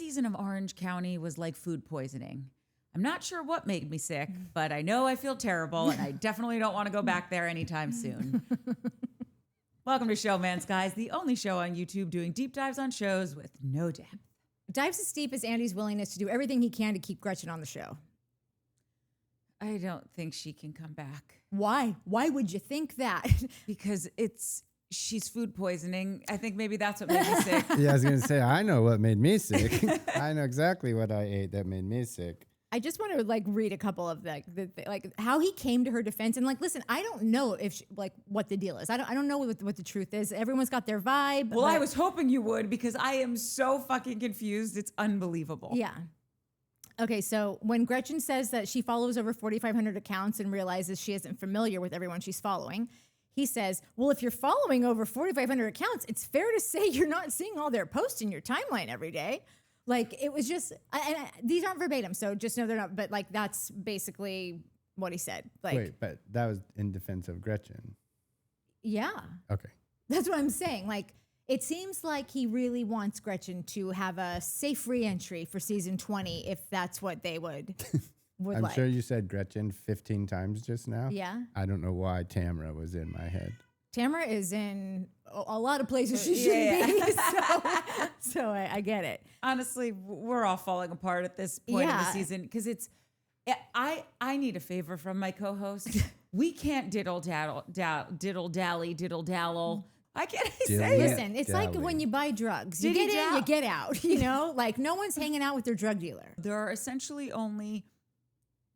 season of Orange County was like food poisoning. I'm not sure what made me sick, but I know I feel terrible, and I definitely don't want to go back there anytime soon. Welcome to Showmance, guys, the only show on YouTube doing deep dives on shows with no depth. Dives as deep as Andy's willingness to do everything he can to keep Gretchen on the show. I don't think she can come back. Why? Why would you think that? Because she's food poisoning. I think maybe that's what made me sick. Yeah, I was going to say, I know what made me sick. I know exactly what I ate that made me sick. I just want to read a couple of how he came to her defense and listen, I don't know if what the deal is. I don't know what the truth is. Everyone's got their vibe. Well, I was hoping you would because I am so fucking confused. It's unbelievable. Yeah. Okay, so when Gretchen says that she follows over 4,500 accounts and realizes she isn't familiar with everyone she's following, he says, well, if you're following over 4,500 accounts, it's fair to say you're not seeing all their posts in your timeline every day. It was just, these aren't verbatim, so just know they're not, but that's basically what he said. Wait, but that was in defense of Gretchen. Yeah. Okay. That's what I'm saying. It seems like he really wants Gretchen to have a safe re-entry for season 20, if that's what they would I'm like. sure you said Gretchen 15 times just now. Yeah. I don't know why Tamra was in my head. Tamra is in a lot of places she shouldn't be, so I get it. Honestly, we're all falling apart at this point in the season because I need a favor from my co-host. We can't diddle dally. I can't say it. Listen, it's like when you buy drugs. You get in, you get out. No one's hanging out with their drug dealer. There are essentially only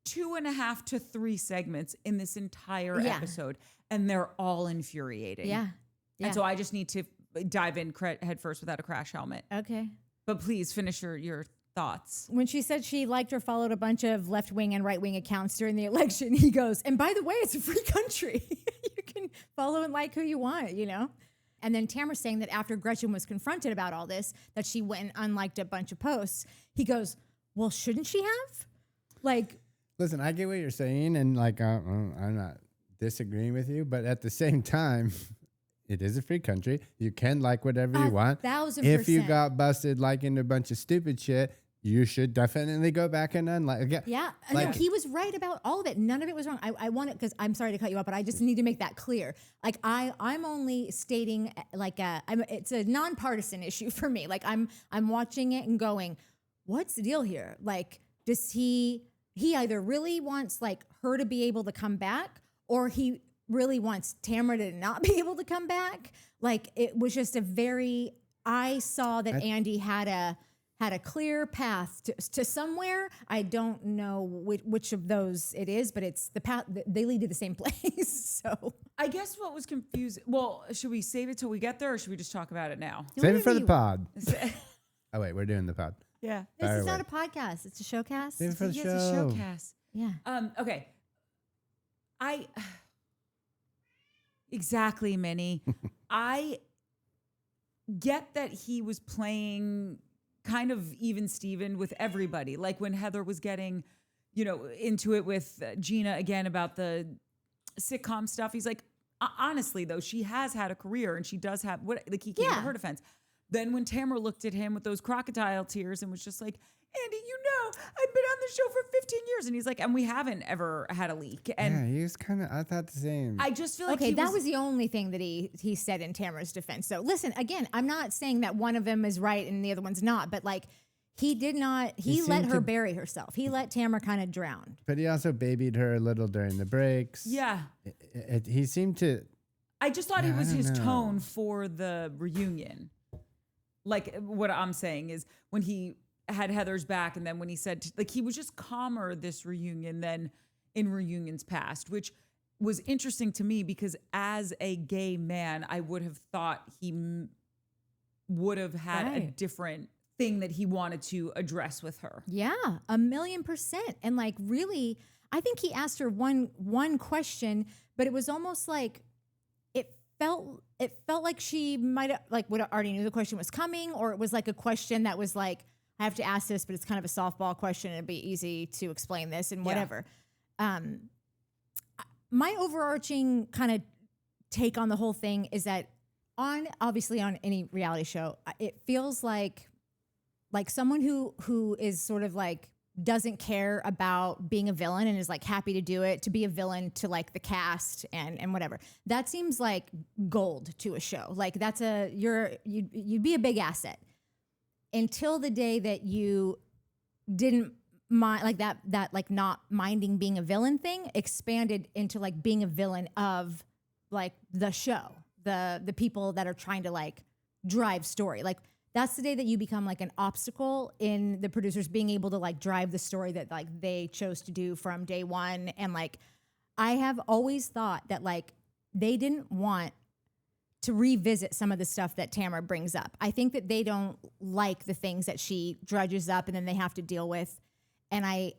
2.5 to 3 segments in this entire episode, and they're all infuriating. Yeah. And so I just need to dive in head first without a crash helmet. Okay. But please finish your thoughts. When she said she liked or followed a bunch of left-wing and right-wing accounts during the election, he goes, and by the way, it's a free country. You can follow and like who you want, And then Tamra saying that after Gretchen was confronted about all this, that she went and unliked a bunch of posts. He goes, well, shouldn't she have? Listen, I get what you're saying, and I'm not disagreeing with you, but at the same time, it is a free country. You can like whatever you want. 1,000%. If you got busted liking a bunch of stupid shit, you should definitely go back and unlike. Yeah, no, he was right about all of it. None of it was wrong. I want it because I'm sorry to cut you off, but I just need to make that clear. I'm only stating it's a nonpartisan issue for me. I'm watching it and going, what's the deal here? Does he either really wants her to be able to come back, or he really wants Tamra to not be able to come back? It was just I saw that Andy had a clear path to somewhere. I don't know which of those it is, but it's the path. They lead to the same place. So I guess what was confusing. Well, should we save it till we get there, or should we just talk about it now? Save it for the pod. Oh wait, we're doing the pod. Yeah, this is not a podcast; it's a showcast. Save it for the show. It's a showcast. Yeah. Okay. Exactly, Minnie. I get that he was playing kind of even Steven with everybody. Like when Heather was getting, into it with Gina again about the sitcom stuff. He's like, honestly though, she has had a career and she does have he came to her defense. Then when Tamra looked at him with those crocodile tears and was just like, Andy, I've been on the show for 15 years. And he's like, and we haven't ever had a leak. And yeah, he was I thought the same. I just feel like that was the only thing that he said in Tamra's defense. So listen, again, I'm not saying that one of them is right and the other one's not, but he did not, he let her bury herself. He let Tamra kind of drown. But he also babied her a little during the breaks. Yeah. He seemed to. I just thought it was his tone for the reunion. What I'm saying is when he had Heather's back, and then when he said he was just calmer this reunion than in reunions past, which was interesting to me because as a gay man, I would have thought he would have had a different thing that he wanted to address with her. Yeah, 1,000,000%. And really, I think he asked her one question, but it was almost like it felt like she might have would have already knew the question was coming, or it was a question that was I have to ask this, but it's kind of a softball question. It'd be easy to explain this and whatever. Yeah. My overarching kind of take on the whole thing is that obviously on any reality show, it feels like like someone who is sort of like doesn't care about being a villain and is like happy to do it, to be a villain to like the cast and whatever. That seems like gold to a show. Like that's you'd be a big asset until the day that you didn't mind, like that like not minding being a villain thing expanded into like being a villain of like the show, the people that are trying to like drive story. Like that's the day that you become like an obstacle in the producers being able to like drive the story that like they chose to do from day one. And like, I have always thought that like they didn't want to revisit some of the stuff that Tamra brings up. I think that they don't like the things that she drudges up and then they have to deal with. And I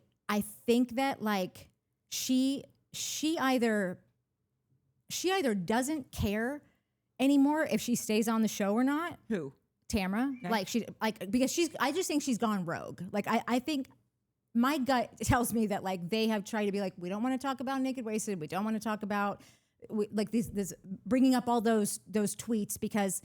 think that like she either doesn't care anymore if she stays on the show or not. Who? Tamra, okay. Because I just think she's gone rogue. Like I think my gut tells me that like they have tried to be like, we don't want to talk about Naked Wasted. We don't want to talk about like this bringing up all those tweets, because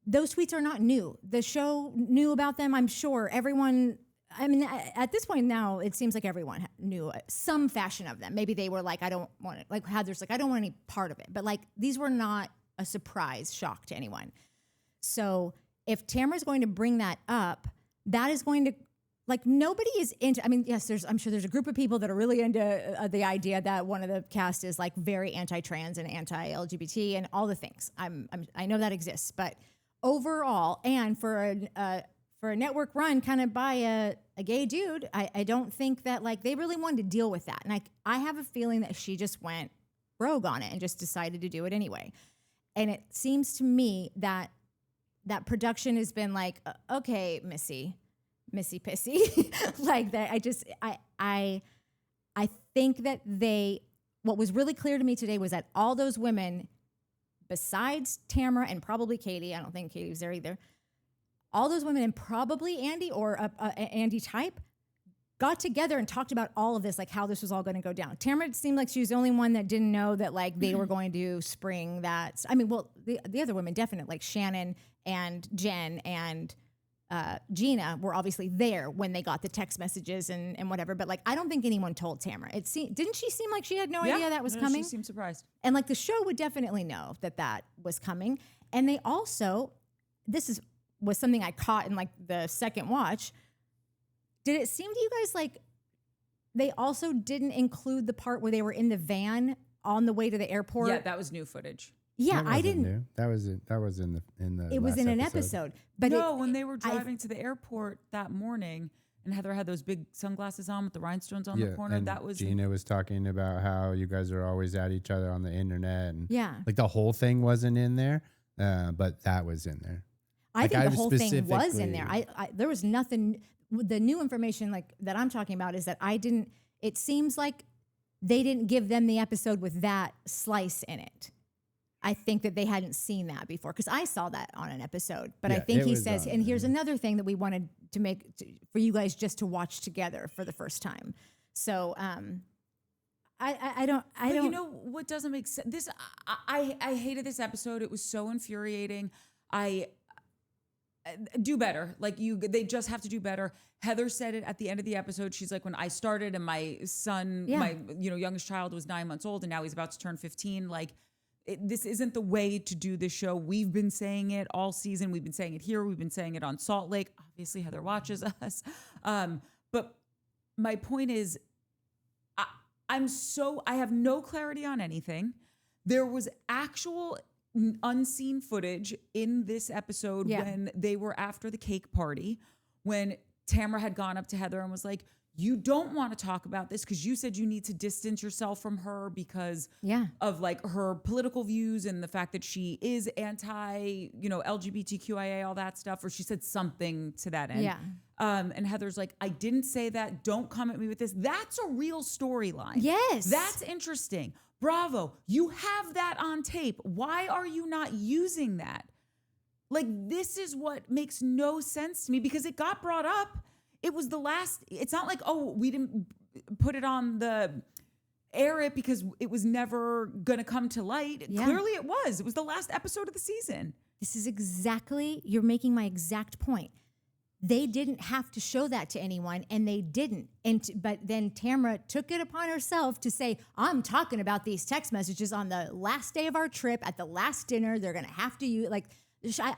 those tweets are not new. The show knew about them. I'm sure everyone. I mean, at this point now, it seems like everyone knew some fashion of them. Maybe they were like, I don't want it. Like Heather's like, I don't want any part of it. But like these were not a surprise shock to anyone. So if Tamra's going to bring that up, that is going to, like, nobody is into, I mean, yes, I'm sure there's a group of people that are really into the idea that one of the cast is like very anti-trans and anti-LGBT and all the things. I know that exists, but overall, and for a network run kind of by a gay dude, I don't think that like they really wanted to deal with that. And I have a feeling that she just went rogue on it and just decided to do it anyway. And it seems to me that production has been like, okay, Missy Pissy, like that. I think that what was really clear to me today was that all those women, besides Tamra and probably Katie, I don't think Katie was there either, all those women and probably Andy or Andy type got together and talked about all of this, like how this was all going to go down. Tamra seemed like she was the only one that didn't know that like they were going to spring that. I mean, well, the other women definitely, like Shannon and Jen and Gina were obviously there when they got the text messages and whatever. But like, I don't think anyone told Tamra. Didn't she seem like she had no idea that was coming? She seemed surprised. And like the show would definitely know that was coming. And they also, was something I caught in like the second watch. Did it seem to you guys like they also didn't include the part where they were in the van on the way to the airport? Yeah, that was new footage. Yeah, I didn't. New. That was in the. It was in an episode, but when they were driving to the airport that morning, and Heather had those big sunglasses on with the rhinestones on the corner. And that was Gina was talking about how you guys are always at each other on the internet, and like the whole thing wasn't in there, but that was in there. I think the whole thing was in there. There was nothing. The new information like that I'm talking about is that it seems like they didn't give them the episode with that slice in it. I think that they hadn't seen that before, because I saw that on an episode. But I think he says, and here's another thing that we wanted to make for you guys just to watch together for the first time. So I don't. You know what doesn't make sense? I hated this episode. It was so infuriating. Do better. Like they just have to do better. Heather said it at the end of the episode. She's like, when I started and my son, my youngest child was 9 months old and now he's about to turn 15. Like this isn't the way to do this show. We've been saying it all season. We've been saying it here. We've been saying it on Salt Lake. Obviously Heather watches us. But my point is I have no clarity on anything. There was actual unseen footage in this episode when they were after the cake party, when Tamra had gone up to Heather and was like, you don't want to talk about this because you said you need to distance yourself from her because of like her political views and the fact that she is anti, LGBTQIA, all that stuff, or she said something to that end. Yeah. And Heather's like, I didn't say that. Don't come at me with this. That's a real storyline. Yes. That's interesting. Bravo, you have that on tape. Why are you not using that? Like, this is what makes no sense to me, because it got brought up. It was the last, it's not like, oh, we didn't put it on the air it because it was never going to come to light. Yeah. Clearly it was the last episode of the season. This is you're making my exact point. they didn't have to show that to anyone, and they didn't. But then Tamra took it upon herself to say, I'm talking about these text messages on the last day of our trip, at the last dinner. They're going to have to use, like,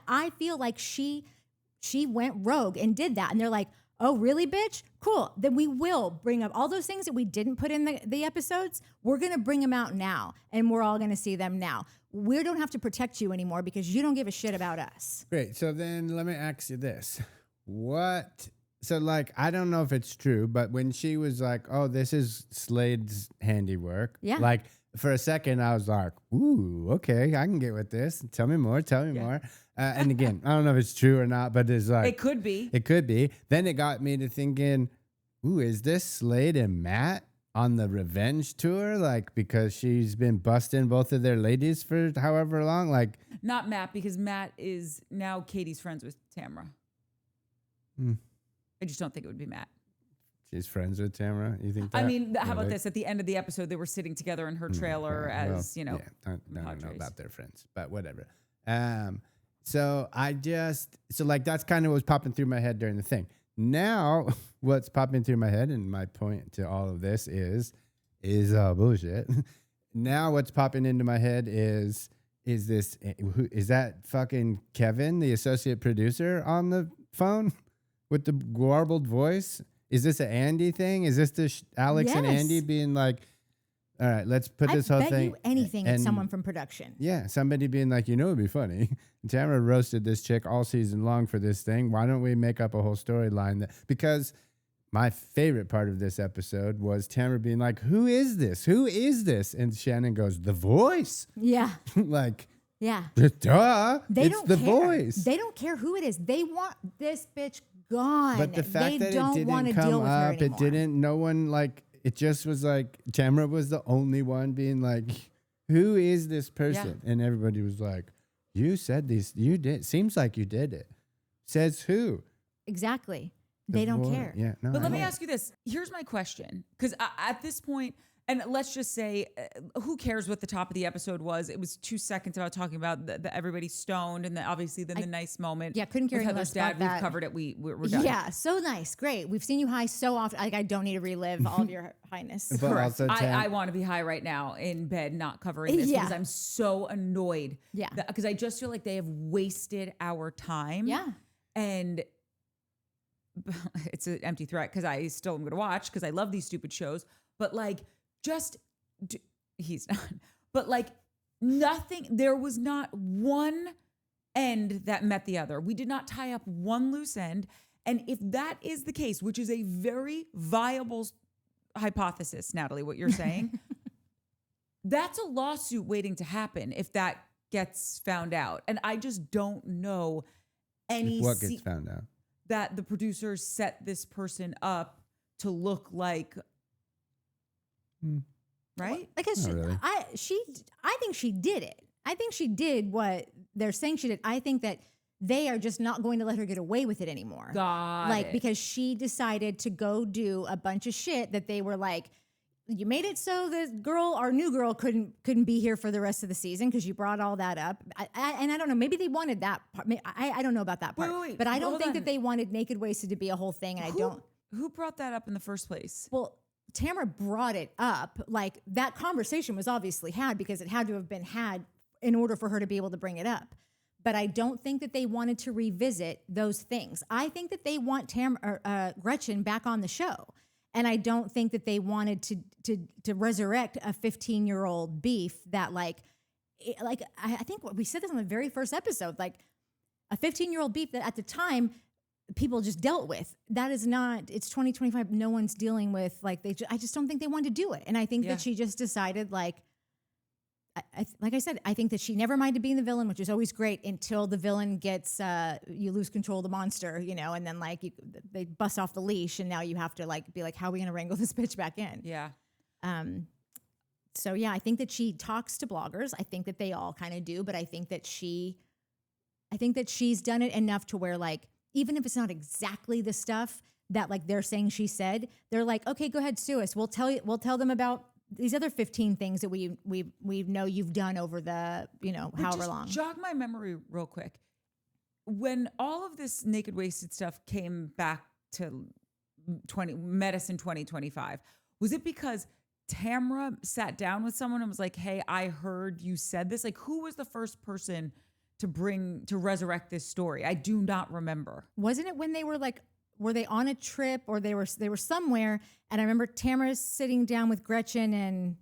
I feel like she went rogue and did that. And they're like, oh, really, bitch? Cool. Then we will bring up all those things that we didn't put in the episodes. We're going to bring them out now, and we're all going to see them now. We don't have to protect you anymore because you don't give a shit about us. Great. So then let me ask you this. So like, I don't know if it's true, but when she was like, oh, this is Slade's handiwork. Yeah. Like for a second I was like, ooh, okay, I can get with this. Tell me more. And again, I don't know if it's true or not, but it's like, It could be. It could be. Then it got me to thinking, ooh, is this Slade and Matt on the revenge tour? Like, because she's been busting both of their ladies for however long. Like, Not Matt, because Matt is now Katie's friends with Tamra. I just don't think it would be Matt. she's friends with Tamra. You think that? I mean, how about Really? this? At the end of the episode, they were sitting together in her trailer Yeah, as, well, you know, yeah, I don't know Padres. about their friends, but whatever. So like that's kind of what was popping through my head during the thing. Now, what's popping through my head, and my point to all of this is bullshit. Now, what's popping into my head is that fucking Kevin, the associate producer, on the phone with the garbled voice? Is this an Andy thing? Is this the Alex and Yes. Andy being like, all right, let's put this whole bet thing. you anything it's and- someone from production. Yeah, somebody being like, it'd be funny. Tamara roasted this chick all season long for this thing. Why don't we make up a whole storyline? Because my favorite part of this episode was Tamara being like, who is this? Who is this? And Shannon goes, The Voice. Yeah. Like, Yeah. duh. They it's don't The care. Voice. They don't care who it is. They want this bitch gone. But the fact they that don't it want to didn't deal come with her up, anymore. no one like, it just was like, Tamara was the only one being like, who is this person? And everybody was like, you said this, you did, seems like you did it. Says who? Exactly. They don't Voice. care. Yeah, no. But I let me know. ask you this. Here's my question. Because at this point, and let's just say, who cares what the top of the episode was? It was 2 seconds about talking about the everybody stoned, and then obviously then the nice moment. Yeah, couldn't care with any Heather's less about dad. that. We've covered it. We're done. Yeah, so nice. Great. We've seen you high so often. Like, I don't need to relive all of your highness. But also I want to be high right now in bed, not covering this Yeah. because I'm so annoyed. Yeah. Because I just feel like they have wasted our time. Yeah. And it's an empty threat because I still am going to watch because I love these stupid shows. But like, he's not. But like, nothing. There was not one end that met the other. We did not tie up one loose end. And if that is the case, which is a very viable hypothesis, Natalie, what you're saying, that's a lawsuit waiting to happen if that gets found out. And I just don't know any What gets found out? that the producers set this person up to look like, right? Like, Not really. I think she did it. I think she did what they're saying she did. I think that they are just not going to let her get away with it anymore. Because she decided to go do a bunch of shit that they were like, you made it so the our new girl couldn't be here for the rest of the season because you brought all that up. And I don't know, maybe they wanted that part. I don't know about that part. Wait, but I don't hold think on. that they wanted Naked Wasted to be a whole thing. And Who brought that up in the first place? well, Tamara brought it up. Like, that conversation was obviously had because it had to have been had in order for her to be able to bring it up. But I don't think that they wanted to revisit those things. I think that they want Gretchen back on the show. And I don't think that they wanted to resurrect a 15-year-old beef that I think we said this on the very first episode, like a 15-year-old beef that at the time people just dealt with. That is not, it's 2025. No one's dealing with I just don't think they wanted to do it. And I think that she just decided like I said, I think that she never minded being the villain, which is always great until the villain gets, you lose control of the monster, and then they bust off the leash and now you have to be like, how are we going to wrangle this bitch back in? Yeah. So yeah, I think that she talks to bloggers. I think that they all kind of do, but I think that she's done it enough to where even if it's not exactly the stuff that they're saying she said, they're like, okay, go ahead, sue us. We'll tell them about these other 15 things that we know you've done over the, however long. Jog my memory real quick. when all of this naked wasted stuff came back to medicine 2025, was it because Tamra sat down with someone and was like, hey, I heard you said this? Like, who was the first person to resurrect this story? I do not remember. Wasn't it when they were like, were they on a trip or they were somewhere? And I remember Tamra sitting down with Gretchen and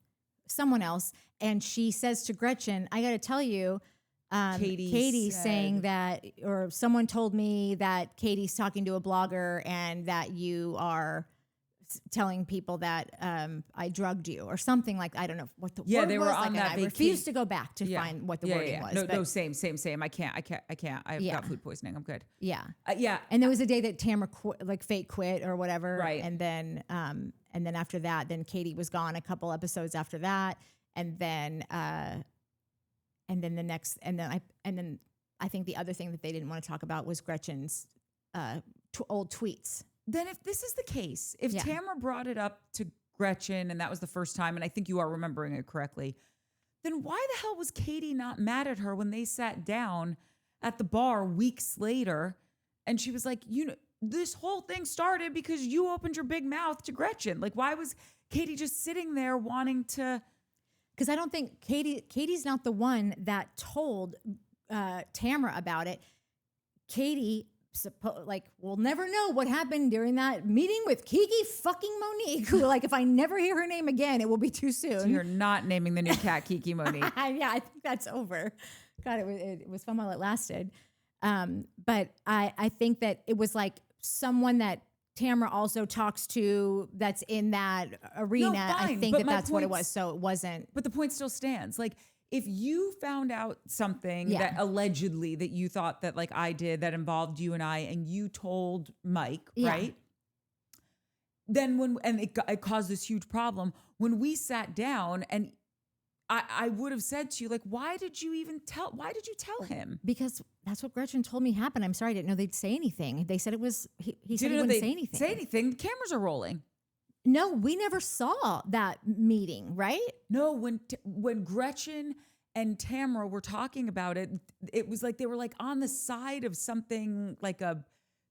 someone else, and she says to Gretchen, I got to tell you, Katie saying that, or someone told me that Katie's talking to a blogger and that you are telling people that I drugged you or something like, I don't know what the word was. They were on like, that. I refuse to go back to find what the wording was. No, same. I can't. I've got food poisoning. I'm good. Yeah. Yeah. And there was a day that Tamra fake quit or whatever. Right. And then after that, then Katie was gone a couple episodes after that. And then I think the other thing that they didn't want to talk about was Gretchen's old tweets. Then if this is the case, if Tamra brought it up to Gretchen and that was the first time, and I think you are remembering it correctly, then why the hell was Katie not mad at her when they sat down at the bar weeks later and she was like, this whole thing started because you opened your big mouth to Gretchen. Like, why was Katie just sitting there wanting to... Because I don't think Katie's not the one that told Tamra about it. Katie... we'll never know what happened during that meeting with Kiki fucking Monique, who, like, if I never hear her name again, it will be too soon. So you're not naming the new cat Kiki Monique. Yeah, I think that's over. God, it was fun while it lasted. But I think that it was like someone that Tamra also talks to that's in that arena. No, fine, I think that's what it was. So it wasn't. But the point still stands. Like, if you found out something that allegedly that you thought that like I did that involved you and I, and you told Mike, right? Then it caused this huge problem when we sat down, and I would have said to you, like, why did you tell him? Because that's what Gretchen told me happened. I'm sorry, I didn't know they'd say anything. They said it was, he said he wouldn't say anything. The cameras are rolling. No, we never saw that meeting, right? No, when Gretchen and Tamra were talking about it, it was like they were like on the side of something, like there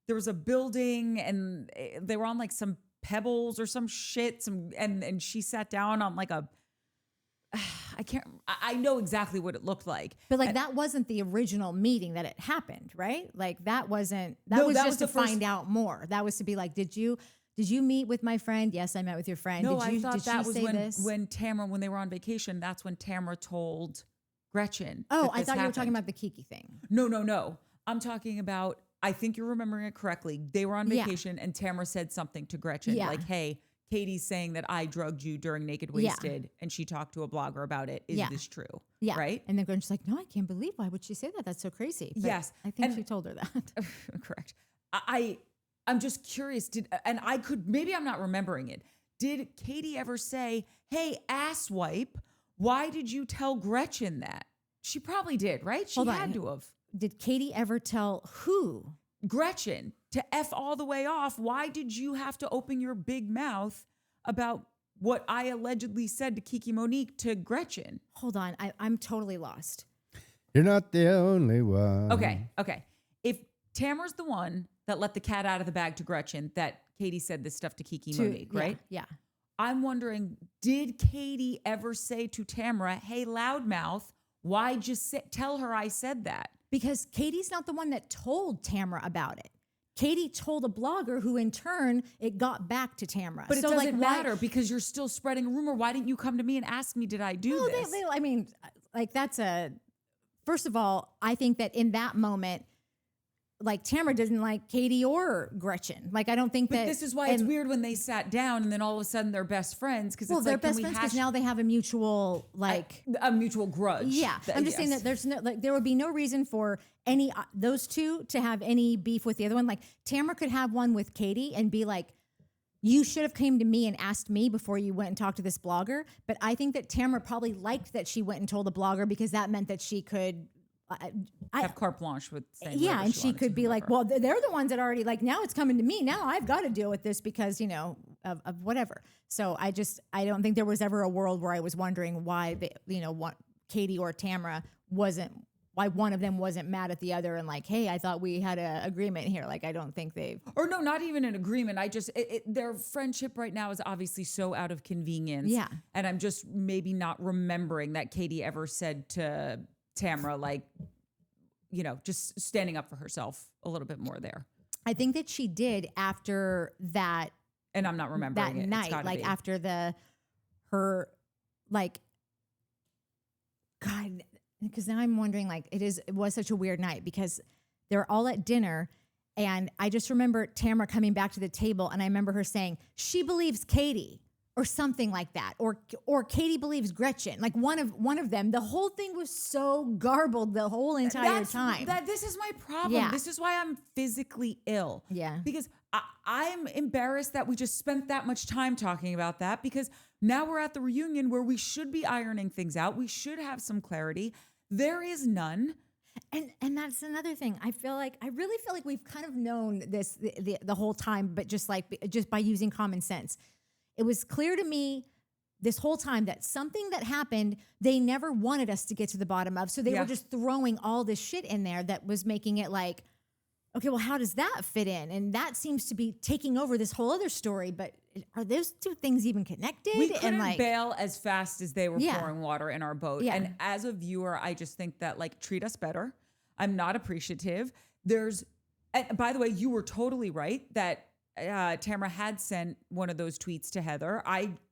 was a building and they were on like some pebbles or some shit. And she sat down on like I know exactly what it looked like. But like that wasn't the original meeting that it happened, right? Like that was just to find out more. That was to be like, Did you meet with my friend? Yes, I met with your friend. No, I thought that was when Tamra, when they were on vacation, that's when Tamra told Gretchen. Oh, I thought you were talking about the Kiki thing. No. I'm talking about, I think you're remembering it correctly. They were on vacation and Tamra said something to Gretchen. Like, hey, Katie's saying that I drugged you during Naked Wasted and she talked to a blogger about it. Is this true? Yeah. Right? And then Gretchen's like, no, I can't believe, why would she say that? That's so crazy. But yes. I think she told her that. Correct. I'm just curious, maybe I'm not remembering it. Did Katie ever say, hey, asswipe, why did you tell Gretchen that? She probably did, right? She had to have. Did Katie ever tell who? Gretchen, to F all the way off. Why did you have to open your big mouth about what I allegedly said to Kiki Monique to Gretchen? Hold on, I'm totally lost. You're not the only one. Okay. If Tamra's the one that let the cat out of the bag to Gretchen, that Katie said this stuff to Kiki Monique, right? Yeah. I'm wondering, did Katie ever say to Tamra, hey, loudmouth, why just tell her I said that? Because Katie's not the one that told Tamra about it. Katie told a blogger who in turn, it got back to Tamra. But it doesn't matter because you're still spreading a rumor. Why didn't you come to me and ask me, did I do this? First of all, I think that in that moment, like Tamra doesn't like Katie or Gretchen. Like, I don't think that. This is why it's weird when they sat down and then all of a sudden they're best friends. Because they're best friends because now they have a mutual a mutual grudge. Yeah, I'm just saying that there's there would be no reason for those two to have any beef with the other one. Like Tamra could have one with Katie and be like, you should have came to me and asked me before you went and talked to this blogger. But I think that Tamra probably liked that she went and told the blogger because that meant that she could. Have carte blanche with saying and she could be like, well, they're the ones that already like, now it's coming to me. Now I've got to deal with this because, of whatever. So I don't think there was ever a world where I was wondering why Katie or Tamra wasn't why one of them wasn't mad at the other and like, hey, I thought we had an agreement here. Like, I don't think they've. Or no, not even an agreement. I just, their friendship right now is obviously so out of convenience. Yeah. And I'm just maybe not remembering that Katie ever said to Tamra, like, you know, just standing up for herself a little bit more there. I think that she did after that. And I'm not remembering that it. night, like after her, like, God, because now I'm wondering, like, it was such a weird night because they're all at dinner. And I just remember Tamra coming back to the table and I remember her saying, she believes Katie or something like that. Or Katie believes Gretchen, like one of them. The whole thing was so garbled the whole entire time. This is my problem. Yeah. This is why I'm physically ill. Yeah. Because I'm embarrassed that we just spent that much time talking about that, because now we're at the reunion where we should be ironing things out. We should have some clarity. There is none. And that's another thing. I really feel like we've kind of known this the whole time, but just by using common sense. It was clear to me this whole time that something that happened, they never wanted us to get to the bottom of. So they were just throwing all this shit in there that was making it like, okay, well, how does that fit in? And that seems to be taking over this whole other story. But are those two things even connected? We couldn't bail as fast as they were Yeah. pouring water in our boat. Yeah. And as a viewer, I just think that, like, treat us better. I'm not appreciative. And by the way, you were totally right that Tamra had sent one of those tweets to Heather.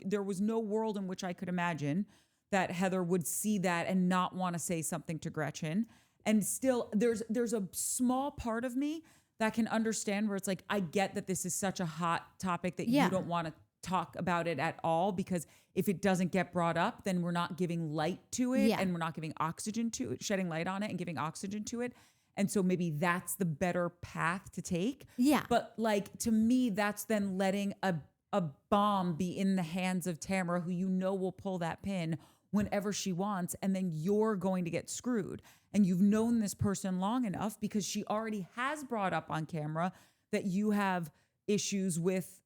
There was no world in which I could imagine that Heather would see that and not want to say something to Gretchen. And still, there's a small part of me that can understand where it's like, I get that this is such a hot topic that you don't want to talk about it at all, because if it doesn't get brought up, then we're not giving light to it and we're not giving oxygen to it, shedding light on it and giving oxygen to it. And so maybe that's the better path to take. Yeah. But like, to me, that's then letting a bomb be in the hands of Tamra, who you know will pull that pin whenever she wants. And then you're going to get screwed. And you've known this person long enough, because she already has brought up on camera that you have issues with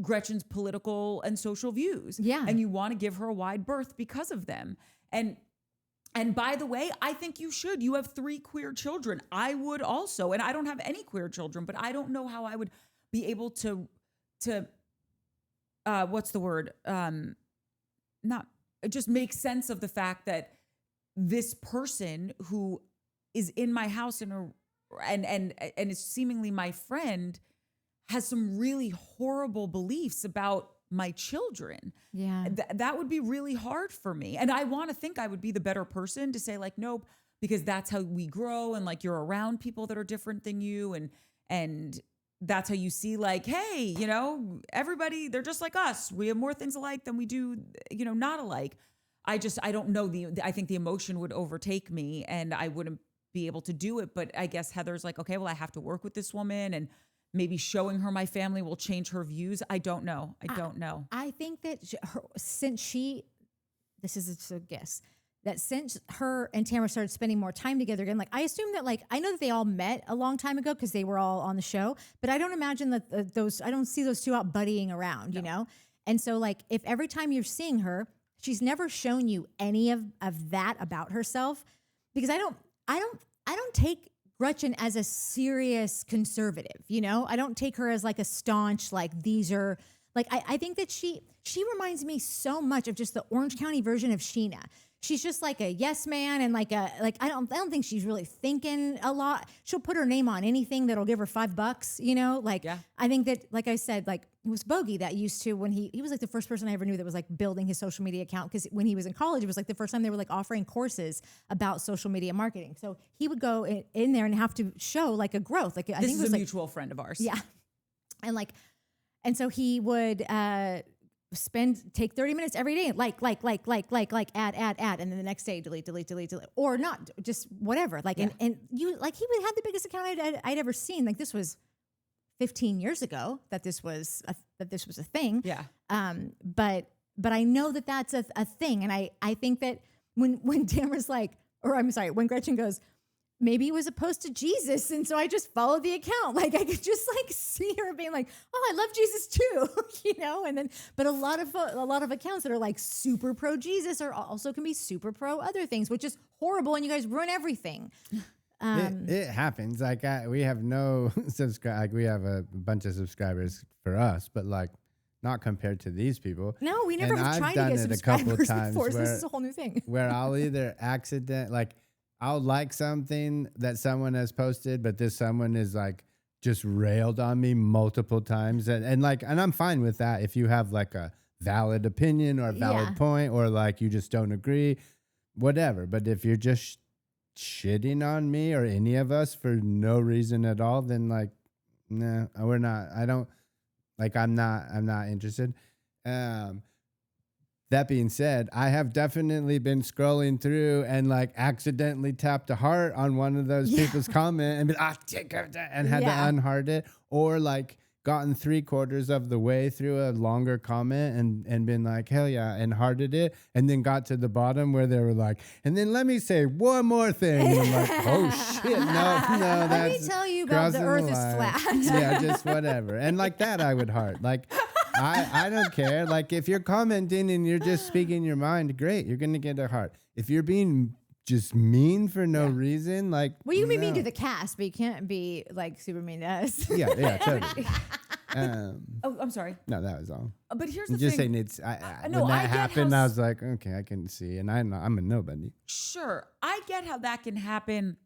Gretchen's political and social views. Yeah. And you want to give her a wide berth because of them. And by the way, I think you should. You have 3 queer children. I would also. And I don't have any queer children, but I don't know how I would be able to what's the word? Not just make sense of the fact that this person who is in my house and is seemingly my friend has some really horrible beliefs about my children. Yeah. That would be really hard for me. And I want to think I would be the better person to say, like, nope, because that's how we grow. And like, you're around people that are different than you. And that's how you see, like, hey, you know, everybody, they're just like us. We have more things alike than we do, you know, not alike. I don't know. I think the emotion would overtake me and I wouldn't be able to do it. But I guess Heather's like, okay, well, I have to work with this woman, and maybe showing her my family will change her views. I don't know. I think that this is just a guess, that since her and Tamra started spending more time together again, like, I assume that, like, I know that they all met a long time ago because they were all on the show, but I don't imagine that I don't see those two out buddying around, you know? And so, like, if every time you're seeing her, she's never shown you any of that about herself, because I don't take Gretchen as a serious conservative, you know? I don't take her as like a staunch, like, these are, like, I think that she reminds me so much of just the Orange County version of Sheena. She's just like a yes man, and I don't think she's really thinking a lot. She'll put her name on anything that'll give her $5, you know? Like, yeah. I think that, like I said, like, it was Bogey that used to, when he was like the first person I ever knew that was like building his social media account, because when he was in college, it was like the first time they were like offering courses about social media marketing. So he would go in there and have to show like a growth. Like, I think it was a mutual friend of ours. Yeah. And so he would take 30 minutes every day, like, add, and then the next day, delete, or not, just whatever. Like, yeah. and you, like, he would have the biggest account I'd ever seen. Like, this was 15 years ago that this was a thing. Yeah. But I know that that's a thing. And I think that when Tamra's like, or I'm sorry, when Gretchen goes, maybe it was a post to Jesus, and so I just followed the account. Like I could just like see her being like, "Oh, I love Jesus too," And then, but a lot of accounts that are like super pro Jesus are also can be super pro other things, which is horrible, and you guys ruin everything. It happens. Like we have no like we have a bunch of subscribers for us, but like not compared to these people. No, we never And have I've tried to done get it a couple subscribers times before, so where- this is a whole new thing. Where I'll either I'll like something that someone has posted, but this someone is like just railed on me multiple times. And I'm fine with that if you have like a valid opinion or a valid point or like you just don't agree, whatever. But if you're just shitting on me or any of us for no reason at all, then like, no, we're not. I don't like, I'm not interested. That being said, I have definitely been scrolling through and like accidentally tapped a heart on one of those people's comment and been and had to unheart it, or like gotten 3/4 of the way through a longer comment and been like, hell yeah, and hearted it, and then got to the bottom where they were like, and then let me say one more thing. And I'm like, oh shit, no, Let me tell you about the earth is flat. Yeah, just whatever. And like that I would heart. Like I don't care. Like if you're commenting and you're just speaking your mind, great, you're gonna get a heart. If you're being just mean for no reason, like, well, you can be mean to the cast, but you can't be like super mean to us. yeah, totally. Oh, I'm sorry. No, that was all. But here's the I'm just thing. saying it's. No, when I that get happened, how I was like, okay, I can see, and I'm a nobody. Sure, I get how that can happen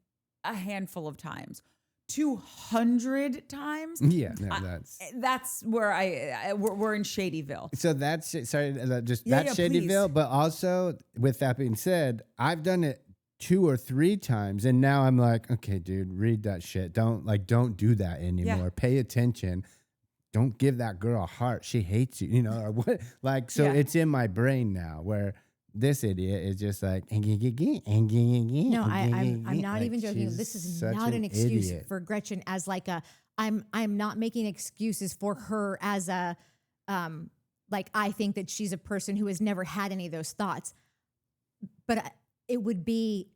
a handful of times. 200 times. Yeah, no, That's where we're in Shadyville. So that's it. Sorry, just Yeah, that's yeah, Shadyville. please. But also, with that being said, I've done it 2 or 3 times, and now I'm like, okay, dude, read that shit. Don't do that anymore. Yeah. Pay attention. Don't give that girl a heart. She hates you, or what? Like, so Yeah. it's in my brain now where this idiot is just like, No, I'm not like, even joking. she's This is such not an excuse idiot. for Gretchen as like I'm not making excuses for her as a like I think that she's a person who has never had any of those thoughts. But it would be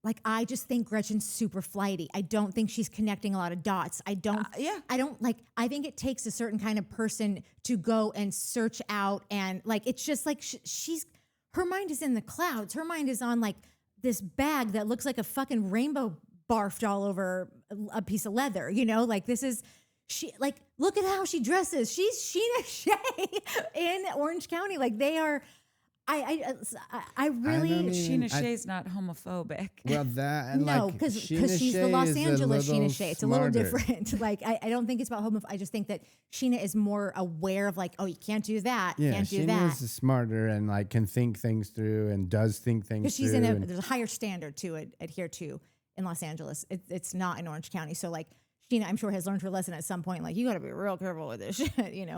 like, I just think Gretchen's super flighty. I don't think she's connecting a lot of dots. I don't I think it takes a certain kind of person to go and search out, and like, it's just like her mind is in the clouds. Her mind is on like this bag that looks like a fucking rainbow barfed all over a piece of leather, like this is, she like, look at how she dresses. She's Sheena Shea in Orange County. Like they are, I really, Sheena Shea's not homophobic. Well, that and no, like because Sheena she's the Shea Los is a Angeles little Sheena Shea. It's a little smarter. different. Like I don't think it's about homophobic. I just think that Sheena is more aware of like, oh, you can't do that. Yeah, can't do Sheena that. is smarter and like can think things through and does think things Because through. she's and- there's a higher standard to adhere to in Los Angeles. It's not in Orange County. So like Sheena, I'm sure has learned her lesson at some point. Like you got to be real careful with this shit,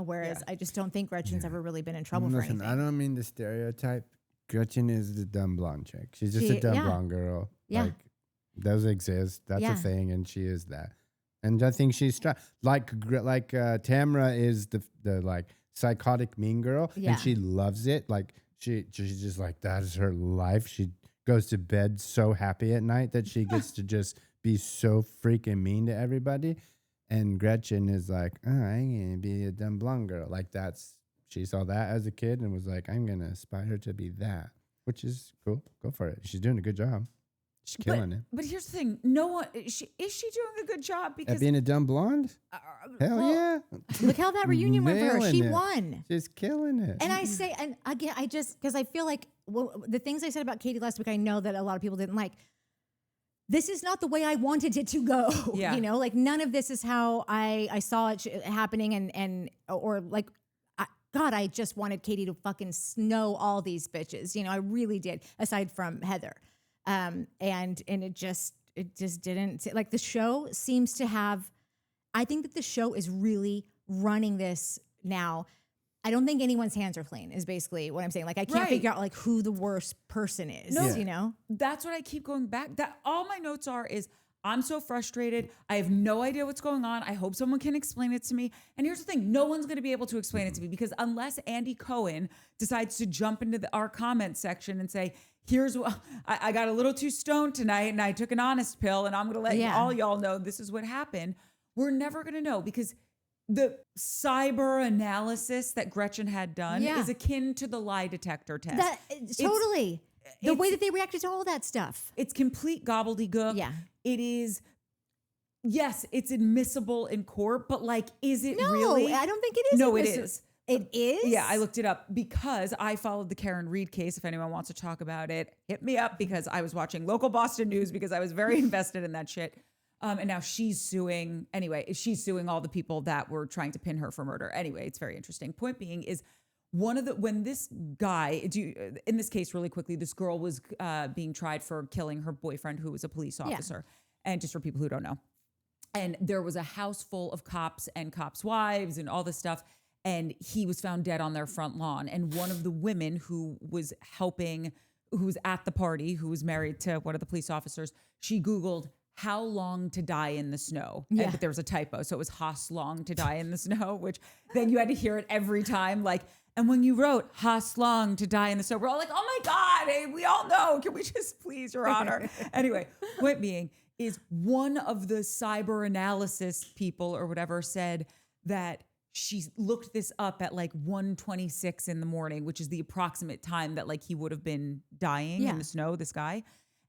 Whereas I just don't think Gretchen's ever really been in trouble for Listen, anything. I don't mean to stereotype. Gretchen is the dumb blonde chick. She's just a dumb blonde girl. Yeah. Like, those exist. That's a thing, and she is that. And I think she's like Tamra is the like psychotic mean girl, Yeah. and she loves it. Like she's just like, that is her life. She goes to bed so happy at night that she gets to just be so freaking mean to everybody. And Gretchen is like, oh, I'm gonna be a dumb blonde girl. Like she saw that as a kid and was like, I'm gonna aspire to be that, which is cool. Go for it. She's doing a good job. She's killing it. But here's the thing: no one is she doing a good job? At Because being a dumb blonde? Hell yeah. Look how that reunion went for her. Nailing She it. won. She's killing it. And I say, and again, I just, because I feel like the things I said about Katie last week, I know that a lot of people didn't like. This is not the way I wanted it to go. Yeah. Like none of this is how I saw it happening or like, God, I just wanted Katie to fucking snow all these bitches. I really did, aside from Heather. And it just didn't, like, the show seems to have, I think that the show is really running this now. I don't think anyone's hands are clean is basically what I'm saying. Like, I can't figure out like who the worst person is, That's what I keep going back. That all my notes is I'm so frustrated. I have no idea what's going on. I hope someone can explain it to me. And here's the thing. No one's going to be able to explain it to me because unless Andy Cohen decides to jump into our comment section and say, here's what I got a little too stoned tonight and I took an honest pill and I'm going to let all y'all know this is what happened. We're never going to know because the cyber analysis that Gretchen had done is akin to the lie detector test. Totally. The way that they reacted to all that stuff. It's complete gobbledygook. Yeah. It is. Yes, it's admissible in court, but like, is it really? No, I don't think it is. No, it is. It is? Yeah, I looked it up because I followed the Karen Reed case. If anyone wants to talk about it, hit me up because I was watching local Boston news because I was very invested in that shit. And now she's suing. Anyway, she's suing all the people that were trying to pin her for murder. Anyway, it's very interesting. Point being is when this guy, in this case, really quickly, this girl was being tried for killing her boyfriend who was a police officer. And just for people who don't know. And there was a house full of cops and cops' wives and all this stuff. And he was found dead on their front lawn. And one of the women who was helping, who was at the party, who was married to one of the police officers, she Googled how long to die in the snow. Yeah. But there was a typo. So it was Haas long to die in the snow, which then you had to hear it every time. Like, and when you wrote Haas long to die in the snow, we're all like, oh my God, hey, we all know. Can we just please, Your Honor? Anyway, point being is one of the cyber analysis people or whatever said that she looked this up at like 1:26 in the morning, which is the approximate time that like he would have been dying in the snow, this guy.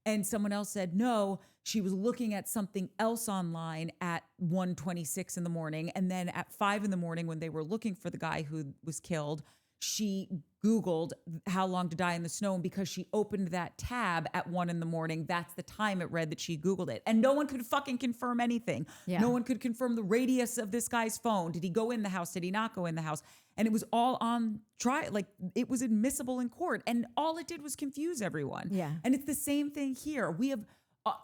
And someone else said, no, she was looking at something else online at 1:26 in the morning. And then at 5 in the morning when they were looking for the guy who was killed, she Googled how long to die in the snow. And because she opened that tab at 1 in the morning, that's the time it read that she Googled it. And no one could fucking confirm anything. Yeah. No one could confirm the radius of this guy's phone. Did he go in the house? Did he not go in the house? And it was all on trial. Like it was admissible in court. And all it did was confuse everyone. Yeah. And it's the same thing here. We have,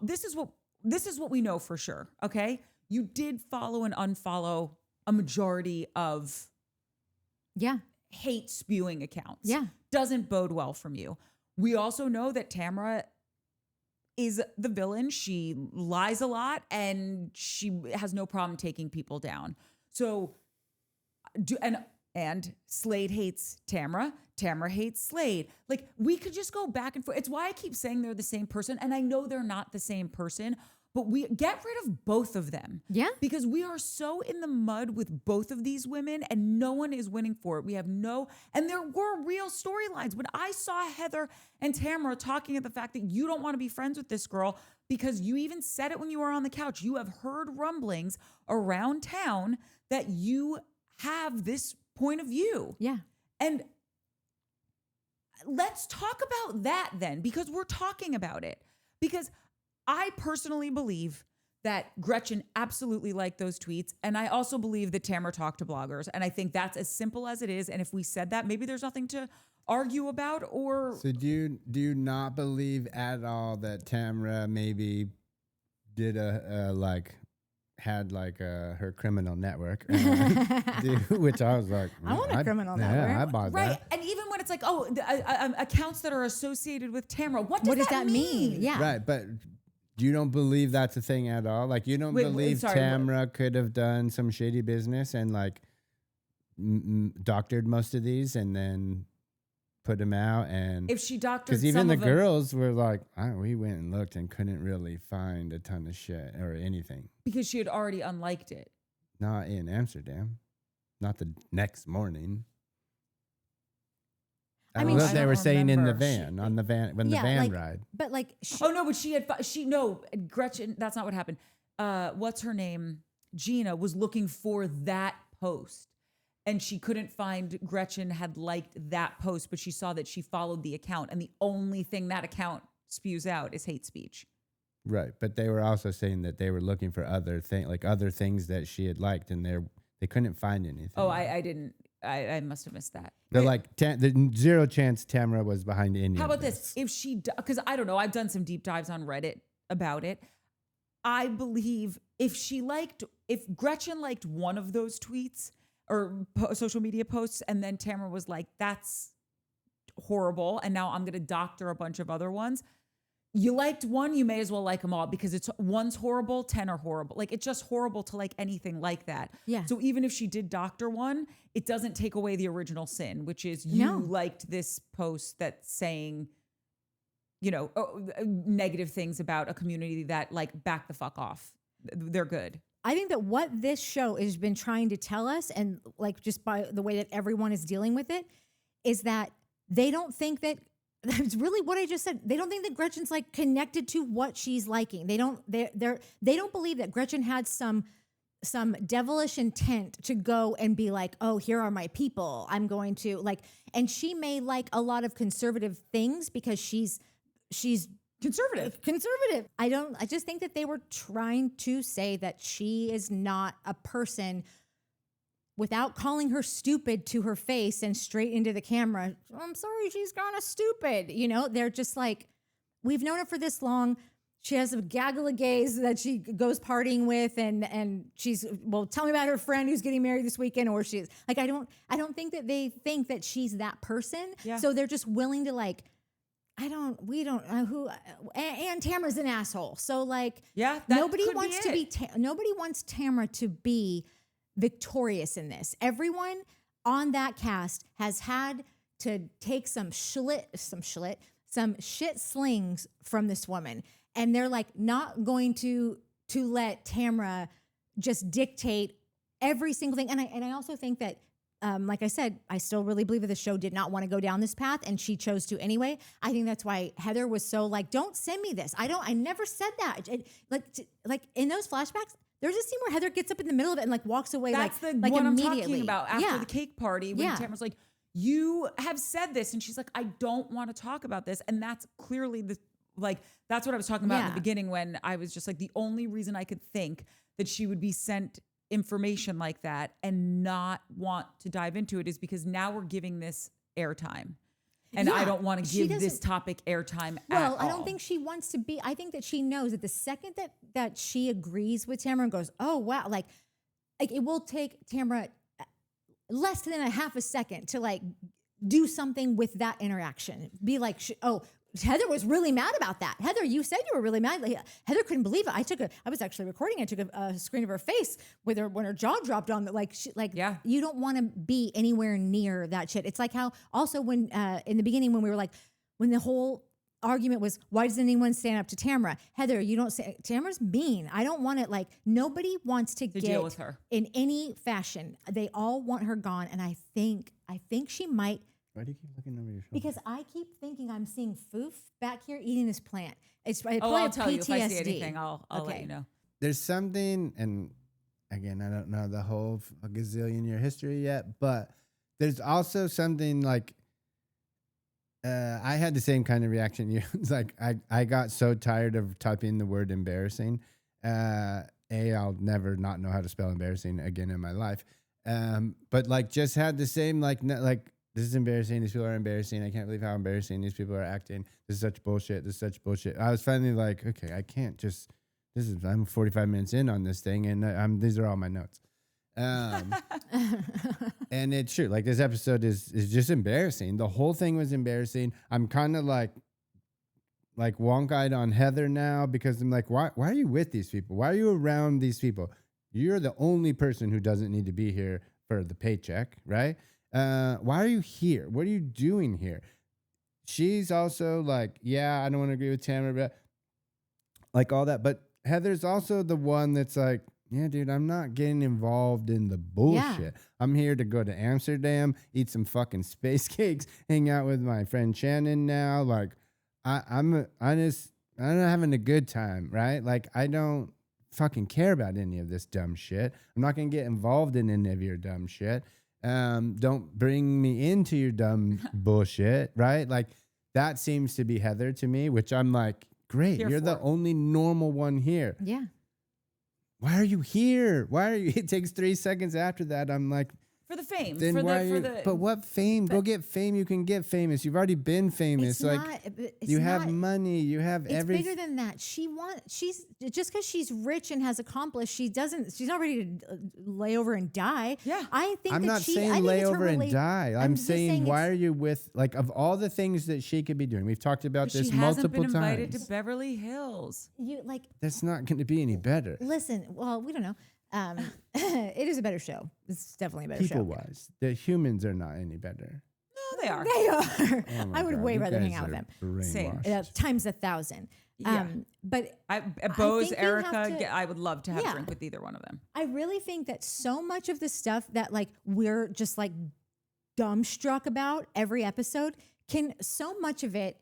this is what we know for sure. Okay. You did follow and unfollow a majority of hate spewing accounts. Yeah. Doesn't bode well from you. We also know that Tamra is the villain. She lies a lot and she has no problem taking people down. So, and Slade hates Tamra. Tamra hates Slade. Like we could just go back and forth. It's why I keep saying they're the same person. And I know they're not the same person, but we get rid of both of them. Yeah. Because we are so in the mud with both of these women and no one is winning for it. We have and there were real storylines. When I saw Heather and Tamra talking at the fact that you don't want to be friends with this girl because you even said it when you were on the couch, you have heard rumblings around town that you have this point of view. Yeah. And let's talk about that then, because we're talking about it. Because I personally believe that Gretchen absolutely liked those tweets. And I also believe that Tamra talked to bloggers. And I think that's as simple as it is. And if we said that, maybe there's nothing to argue about or... So do you not believe at all that Tamra maybe did her criminal network, which I was like, I want a criminal network. Yeah, I bought that. Right, and even when it's like, accounts that are associated with Tamra, what does that mean? Yeah, right, but you don't believe that's a thing at all? Like you don't believe Tamra could have done some shady business and like doctored most of these and then put them out, and if she doctored, because even the girls were like, we went and looked and couldn't really find a ton of shit or anything because she had already unliked it. Not in Amsterdam, not the next morning. I mean, they were saying in the van, when the van ride. But like, Gretchen, that's not what happened. What's her name? Gina was looking for that post. And she couldn't find Gretchen had liked that post, but she saw that she followed the account. And the only thing that account spews out is hate speech. Right. But they were also saying that they were looking for other things that she had liked, and they couldn't find anything. Oh, I didn't. I must have missed that. They're like, there's zero chance Tamra was behind any. How about this? If she, because I don't know, I've done some deep dives on Reddit about it. I believe if Gretchen liked one of those tweets, or social media posts, and then Tamra was like, that's horrible, and now I'm going to doctor a bunch of other ones. You liked one, you may as well like them all, because one's horrible, 10 are horrible. Like, it's just horrible to like anything like that. Yeah. So even if she did doctor one, it doesn't take away the original sin, which is you liked this post that's saying negative things about a community that like back the fuck off. They're good. I think that what this show has been trying to tell us, and like just by the way that everyone is dealing with it, is that they don't think that that's really what I just said. They don't think that Gretchen's like connected to what she's liking. They don't believe that Gretchen had some devilish intent to go and be like, oh, here are my people. I'm going to like, and she may like a lot of conservative things because she's conservative. I just think that they were trying to say that she is not a person, without calling her stupid to her face and straight into the camera. I'm sorry, she's kind of stupid. They're just like, we've known her for this long. She has a gaggle of gays that she goes partying with, and she's, well, tell me about her friend who's getting married this weekend, or she's like, I don't think that they think that she's that person. Yeah. So they're just willing to like, and Tamra's an asshole. So like, yeah, nobody wants Tamra to be victorious in this. Everyone on that cast has had to take some shit slings from this woman. And they're like not going to let Tamra just dictate every single thing. And I also think that, like I said, I still really believe that the show did not want to go down this path, and she chose to anyway. I think that's why Heather was so like, don't send me this. I never said that. Like in those flashbacks, there's a scene where Heather gets up in the middle of it and like walks away. That's like one I'm immediately. talking about after the cake party when Tamra's like, you have said this. And she's like, I don't want to talk about this. And that's clearly that's what I was talking about in the beginning, when I was just like, the only reason I could think that she would be sent information like that and not want to dive into it is because now we're giving this airtime. And I don't want to give this topic airtime at all. Well, I don't think she wants to be. I think that she knows that the second that she agrees with Tamra and goes, oh, wow, like it will take Tamra less than a half a second to like do something with that interaction. Be like, Heather was really mad about that. Heather, you said you were really mad. Like, Heather couldn't believe it. I was actually recording. I took a screen of her face with her when her jaw dropped on. You don't want to be anywhere near that shit. It's like how also when in the beginning when we were like, when the whole argument was, why doesn't anyone stand up to Tamra? Heather, you don't say, Tamra's mean. I don't want it. Like nobody wants to get deal with her in any fashion. They all want her gone, and I think she might. Why do you keep looking over your shoulder? Because I keep thinking I'm seeing Foof back here eating this plant. I'll tell you if I see anything. I'll let you know. There's something, and again, I don't know the whole gazillion year history yet, but there's also something like I had the same kind of reaction. It's like I got so tired of typing the word embarrassing. I'll never not know how to spell embarrassing again in my life. But like just had the same like this is embarrassing. These people are embarrassing. I can't believe how embarrassing these people are acting. This is such bullshit. I was finally like, okay, I can't just. I'm 45 minutes in on this thing, and these are all my notes. And it's true. Like this episode is just embarrassing. The whole thing was embarrassing. I'm kind of like wonk-eyed on Heather now because I'm like, why are you with these people? Why are you around these people? You're the only person who doesn't need to be here for the paycheck, right? Why are you here? What are you doing here? She's also like, yeah, I don't want to agree with Tamra, but like all that. But Heather's also the one that's like, yeah, dude, I'm not getting involved in the bullshit. Yeah. I'm here to go to Amsterdam, eat some fucking space cakes, hang out with my friend Shannon now. Like, I'm having a good time, right? Like, I don't fucking care about any of this dumb shit. I'm not gonna get involved in any of your dumb shit. Don't bring me into your dumb bullshit, right? Like, that seems to be Heather to me, which I'm like, great, you're the only normal one here. Yeah. Why are you here? It takes 3 seconds after that. I'm like, for the fame. Then but what fame? Go get fame. You can get famous. You've already been famous. You have money. You have everything. It's bigger than that. She's just because she's rich and has accomplished. She's not ready to lay over and die. Yeah. I'm not saying lay over and die. I'm saying why are you with, like, of all the things that she could be doing? We've talked about this multiple times. She hasn't been invited to Beverly Hills. That's not going to be any better. Listen, well, we don't know. It is a better show. It's definitely a better show. People-wise, the humans are not any better. No, they are. They are. Oh my I would God, way you rather hang guys out with are them. Same. brainwashed. Times 1,000. Yeah. But Bose, think you have Erica, to- I would love to have Yeah. a drink with either one of them. I really think that so much of the stuff that like we're just like dumbstruck about every episode so much of it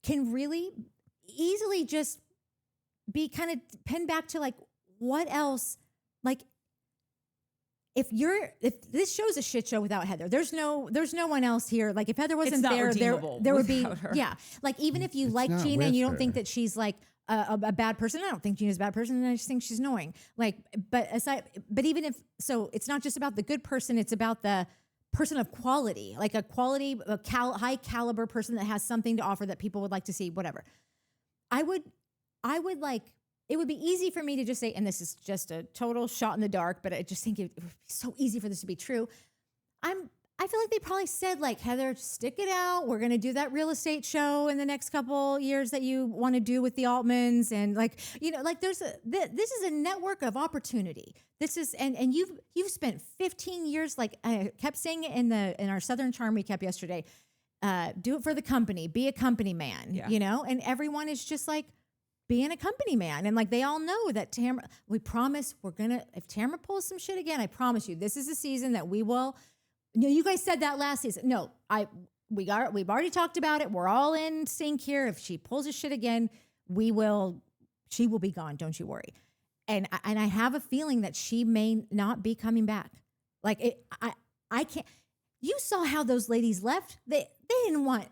can really easily just be kind of pinned back to like what else, like if this show's a shit show without Heather, there's no one else here. Like if Heather wasn't not there redeemable would be without her. yeah. Like even if you It's like not Gina and with you don't her. think that she's like a bad person, I don't think Gina's a bad person, and I just think she's annoying. Like, but even if so, it's not just about the good person; it's about the person of quality, like high caliber person that has something to offer that people would like to see. Whatever. I would like. It would be easy for me to just say, and this is just a total shot in the dark, but I just think it would be so easy for this to be true. I feel like they probably said, like, Heather, stick it out. We're going to do that real estate show in the next couple years that you want to do with the Altmans. And like, you know, like this is a network of opportunity. This is, and you've spent 15 years, like I kept saying it in our Southern Charm recap yesterday, do it for the company, be a company man, you know? And everyone is just like, being a company man. And like, they all know that Tamra, we promise if Tamra pulls some shit again, I promise you, this is a season that we will, you guys said that last season. No, we've already talked about it. We're all in sync here. If she pulls her shit again, she will be gone. Don't you worry. And I have a feeling that she may not be coming back. Like I can't, you saw how those ladies left. They didn't want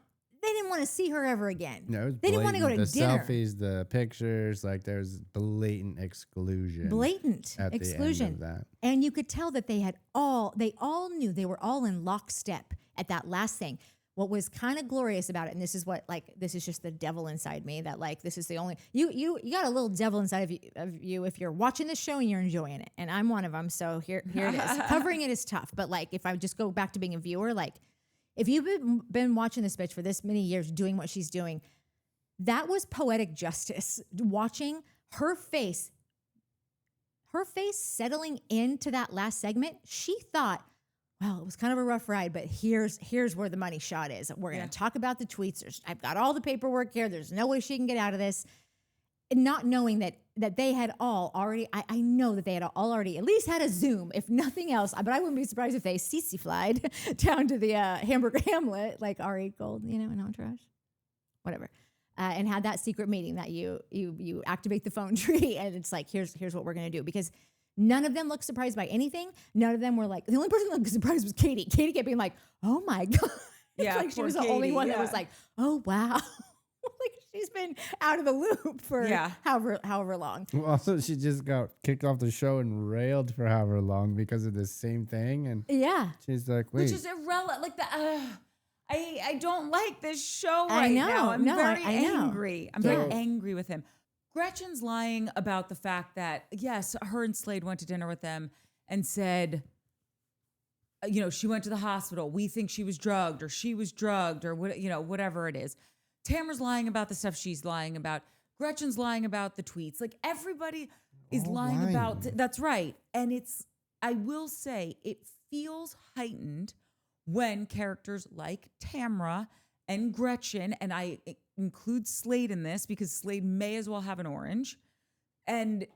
to see her ever again. No, it was they didn't want to go to the dinner. selfies, the pictures, like there's blatant exclusion. Blatant at exclusion. the end of that. And you could tell that they all knew, they were all in lockstep at that last thing. What was kind of glorious about it, and this is just the devil inside me, that like, this is the only, you got a little devil inside of you if you're watching this show and you're enjoying it. And I'm one of them. So here it is. Covering it is tough. But like, if I just go back to being a viewer, like, if you've been watching this bitch for this many years doing what she's doing, that was poetic justice. Watching her face settling into that last segment, she thought, well, it was kind of a rough ride, but here's where the money shot is. We're going to talk about the tweets. I've got all the paperwork here. There's no way she can get out of this. And not knowing that they had all already, I know that they had all already at least had a Zoom, if nothing else. But I wouldn't be surprised if they CC flied down to the Hamburger Hamlet, like Ari Gold, you know, in Entourage, whatever, and had that secret meeting that you activate the phone tree, and it's like, here's what we're gonna do, because none of them looked surprised by anything. None of them were like, the only person that looked surprised was Katie. Katie kept being like, oh my God. Yeah, like she was poor the only Katie, one that was like, oh wow. Like she's been out of the loop for however long. Well, also, she just got kicked off the show and railed for however long because of this same thing. And yeah, she's like, wait. Which is irrelevant. Like I don't like this show I right know. now. I'm No, very I know. angry. I'm very angry with him. Gretchen's lying about the fact that, yes, her and Slade went to dinner with them and said, you know, she went to the hospital. We think she was drugged or what, you know, whatever it is. Tamra's lying about the stuff she's lying about. Gretchen's lying about the tweets. Like everybody is lying about. That's right. And I will say, it feels heightened when characters like Tamra and Gretchen, and I include Slade in this because Slade may as well have an orange. And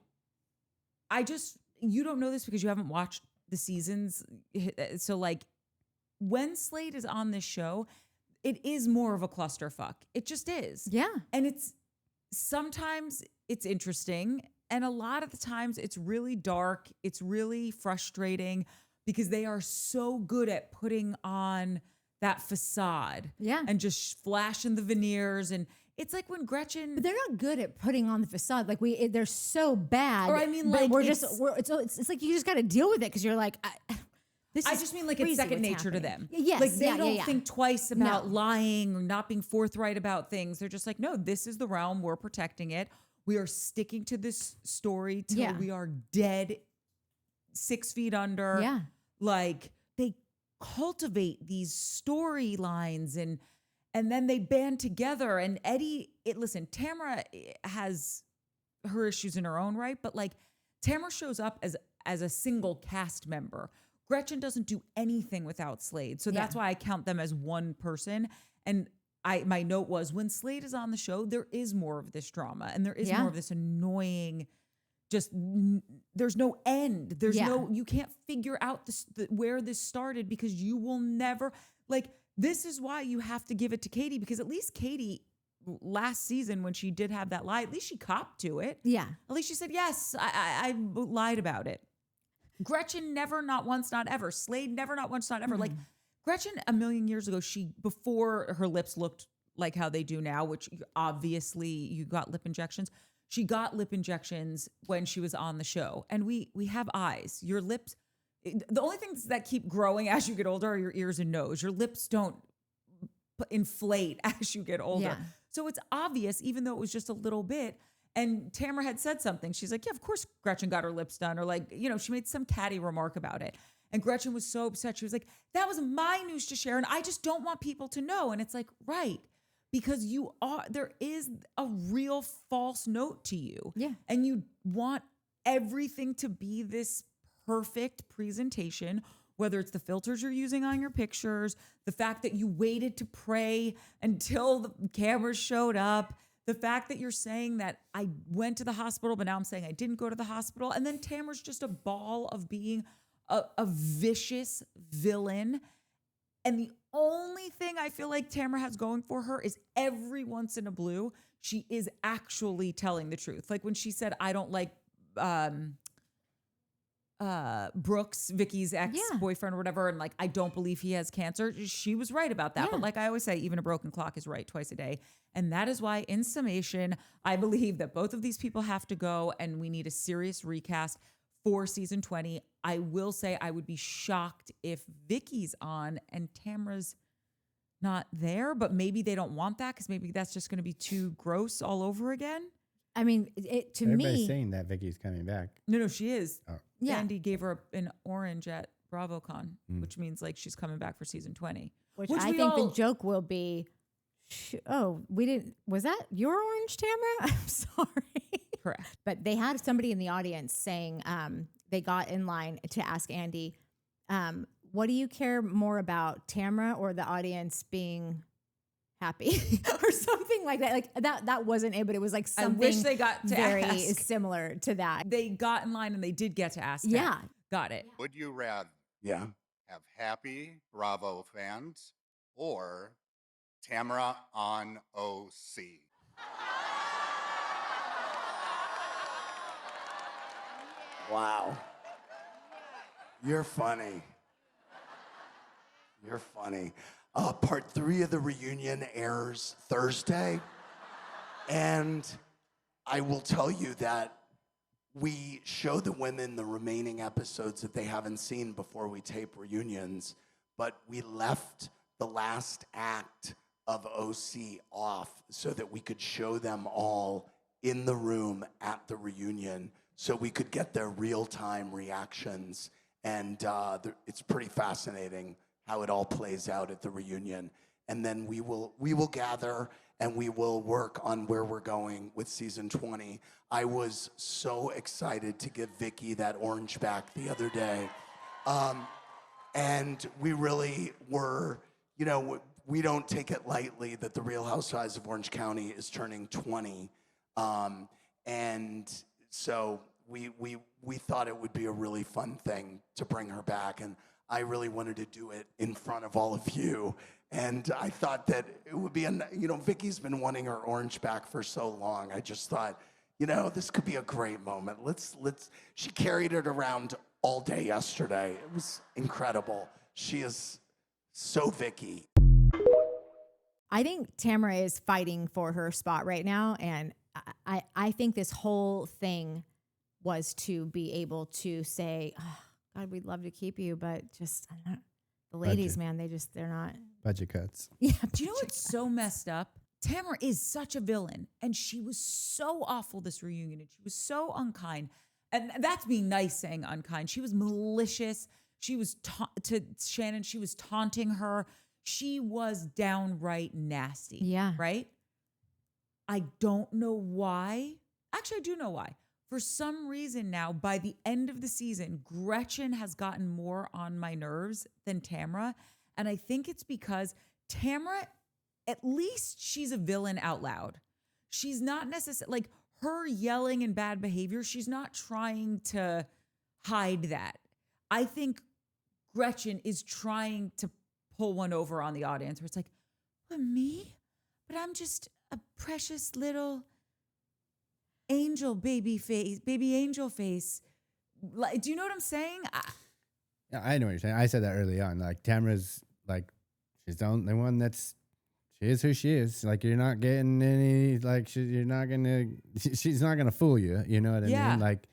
you don't know this because you haven't watched the seasons. So like when Slade is on this show, it is more of a clusterfuck. It just is. yeah. And sometimes it's interesting. And a lot of the times it's really dark. It's really frustrating because they are so good at putting on that facade. Yeah. And just flashing the veneers. And it's like when Gretchen. But they're not good at putting on the facade. Like they're so bad. Or I mean, but like, it's like you just got to deal with it because you're like, I just mean like it's second nature to them. Yes, like they don't yeah. think twice about lying or not being forthright about things. They're just like, no, this is the realm. We're protecting it. We are sticking to this story till we are dead, 6 feet under. Yeah. Like they cultivate these storylines and then they band together. And listen, Tamra has her issues in her own right, but like Tamra shows up as a single cast member. Gretchen doesn't do anything without Slade. So that's why I count them as one person. And my note was, when Slade is on the show, there is more of this drama and there is more of this annoying, there's no end. There's you can't figure out where this started, because you will never, this is why you have to give it to Katie, because at least Katie last season, when she did have that lie, at least she copped to it. Yeah. At least she said, yes, I lied about it. Gretchen never, not once, not ever. Slade never, not once, not ever. Like Gretchen a million years ago, before her lips looked like how they do now, which obviously you got lip injections. She got lip injections when she was on the show. And we have eyes. Your lips, the only things that keep growing as you get older are your ears and nose. Your lips don't inflate as you get older. Yeah. So it's obvious, even though it was just a little bit. And Tamra had said something. She's like, yeah, of course Gretchen got her lips done. Or she made some catty remark about it. And Gretchen was so upset. She was like, that was my news to share. And I just don't want people to know. And it's like, right. Because there is a real false note to you. Yeah. And you want everything to be this perfect presentation, whether it's the filters you're using on your pictures, the fact that you waited to pray until the cameras showed up, the fact that you're saying that I went to the hospital, but now I'm saying I didn't go to the hospital. And then Tamra's just a ball of being a vicious villain. And the only thing I feel like Tamra has going for her is every once in a blue, she is actually telling the truth. Like when she said, I don't like Brooks, Vicky's ex-boyfriend or whatever, and I don't believe he has cancer. She was right about that. Yeah. But like I always say, even a broken clock is right twice a day. And that is why, in summation, I believe that both of these people have to go and we need a serious recast for season 20. I will say I would be shocked if Vicky's on and Tamra's not there, but maybe they don't want that because maybe that's just going to be too gross all over again. I mean, Everybody's saying that Vicky's coming back. No, she is. Oh. Yeah. Mm. Andy gave her an orange at BravoCon, which means she's coming back for season 20. Which I think the joke will be, was that your orange, Tamra? I'm sorry. Correct. But they had somebody in the audience saying they got in line to ask Andy, what do you care more about, Tamra or the audience being happy or something like that? Like that wasn't it, but it was like something I wish they got to very ask. similar to that. They got in line and they did get to ask. Yeah. That. Got it. Would you rather Yeah. have happy Bravo fans or Tamra on OC? Wow. You're funny. You're funny. Part 3 of the reunion airs Thursday. And I will tell you that we show the women the remaining episodes that they haven't seen before we tape reunions, but we left the last act of OC off so that we could show them all in the room at the reunion so we could get their real-time reactions. And it's pretty fascinating how it all plays out at the reunion. And then we will gather and we will work on where we're going with season 20. I was so excited to give Vicky that orange back the other day. And we really were, we don't take it lightly that the Real Housewives of Orange County is turning 20. And so we thought it would be a really fun thing to bring her back. And I really wanted to do it in front of all of you. And I thought that it would be, Vicky's been wanting her orange back for so long. I just thought, this could be a great moment. She carried it around all day yesterday. It was incredible. She is so Vicky. I think Tamra is fighting for her spot right now. And I think this whole thing was to be able to say, oh, God, we'd love to keep you, but just the ladies, man, they're not. Budget cuts. Yeah. Do you know what's so messed up? Tamra is such a villain, and she was so awful this reunion, and she was so unkind. And that's being nice saying unkind. She was malicious. She was to Shannon. She was taunting her. She was downright nasty. Yeah. Right? I don't know why. Actually, I do know why. for some reason now, by the end of the season, Gretchen has gotten more on my nerves than Tamra. And I think it's because Tamra, at least she's a villain out loud. She's not necessarily, like her yelling and bad behavior, she's not trying to hide that. I think Gretchen is trying to pull one over on the audience where it's like, well, me? But I'm just a precious little angel baby angel face. Like, do you know what I'm saying? Yeah, I know what you're saying. I said that early on. Like Tamra's like, she's the only one that's, she is who she is. Like you're not getting any, like she's not gonna fool you. You know what I Yeah. mean? Like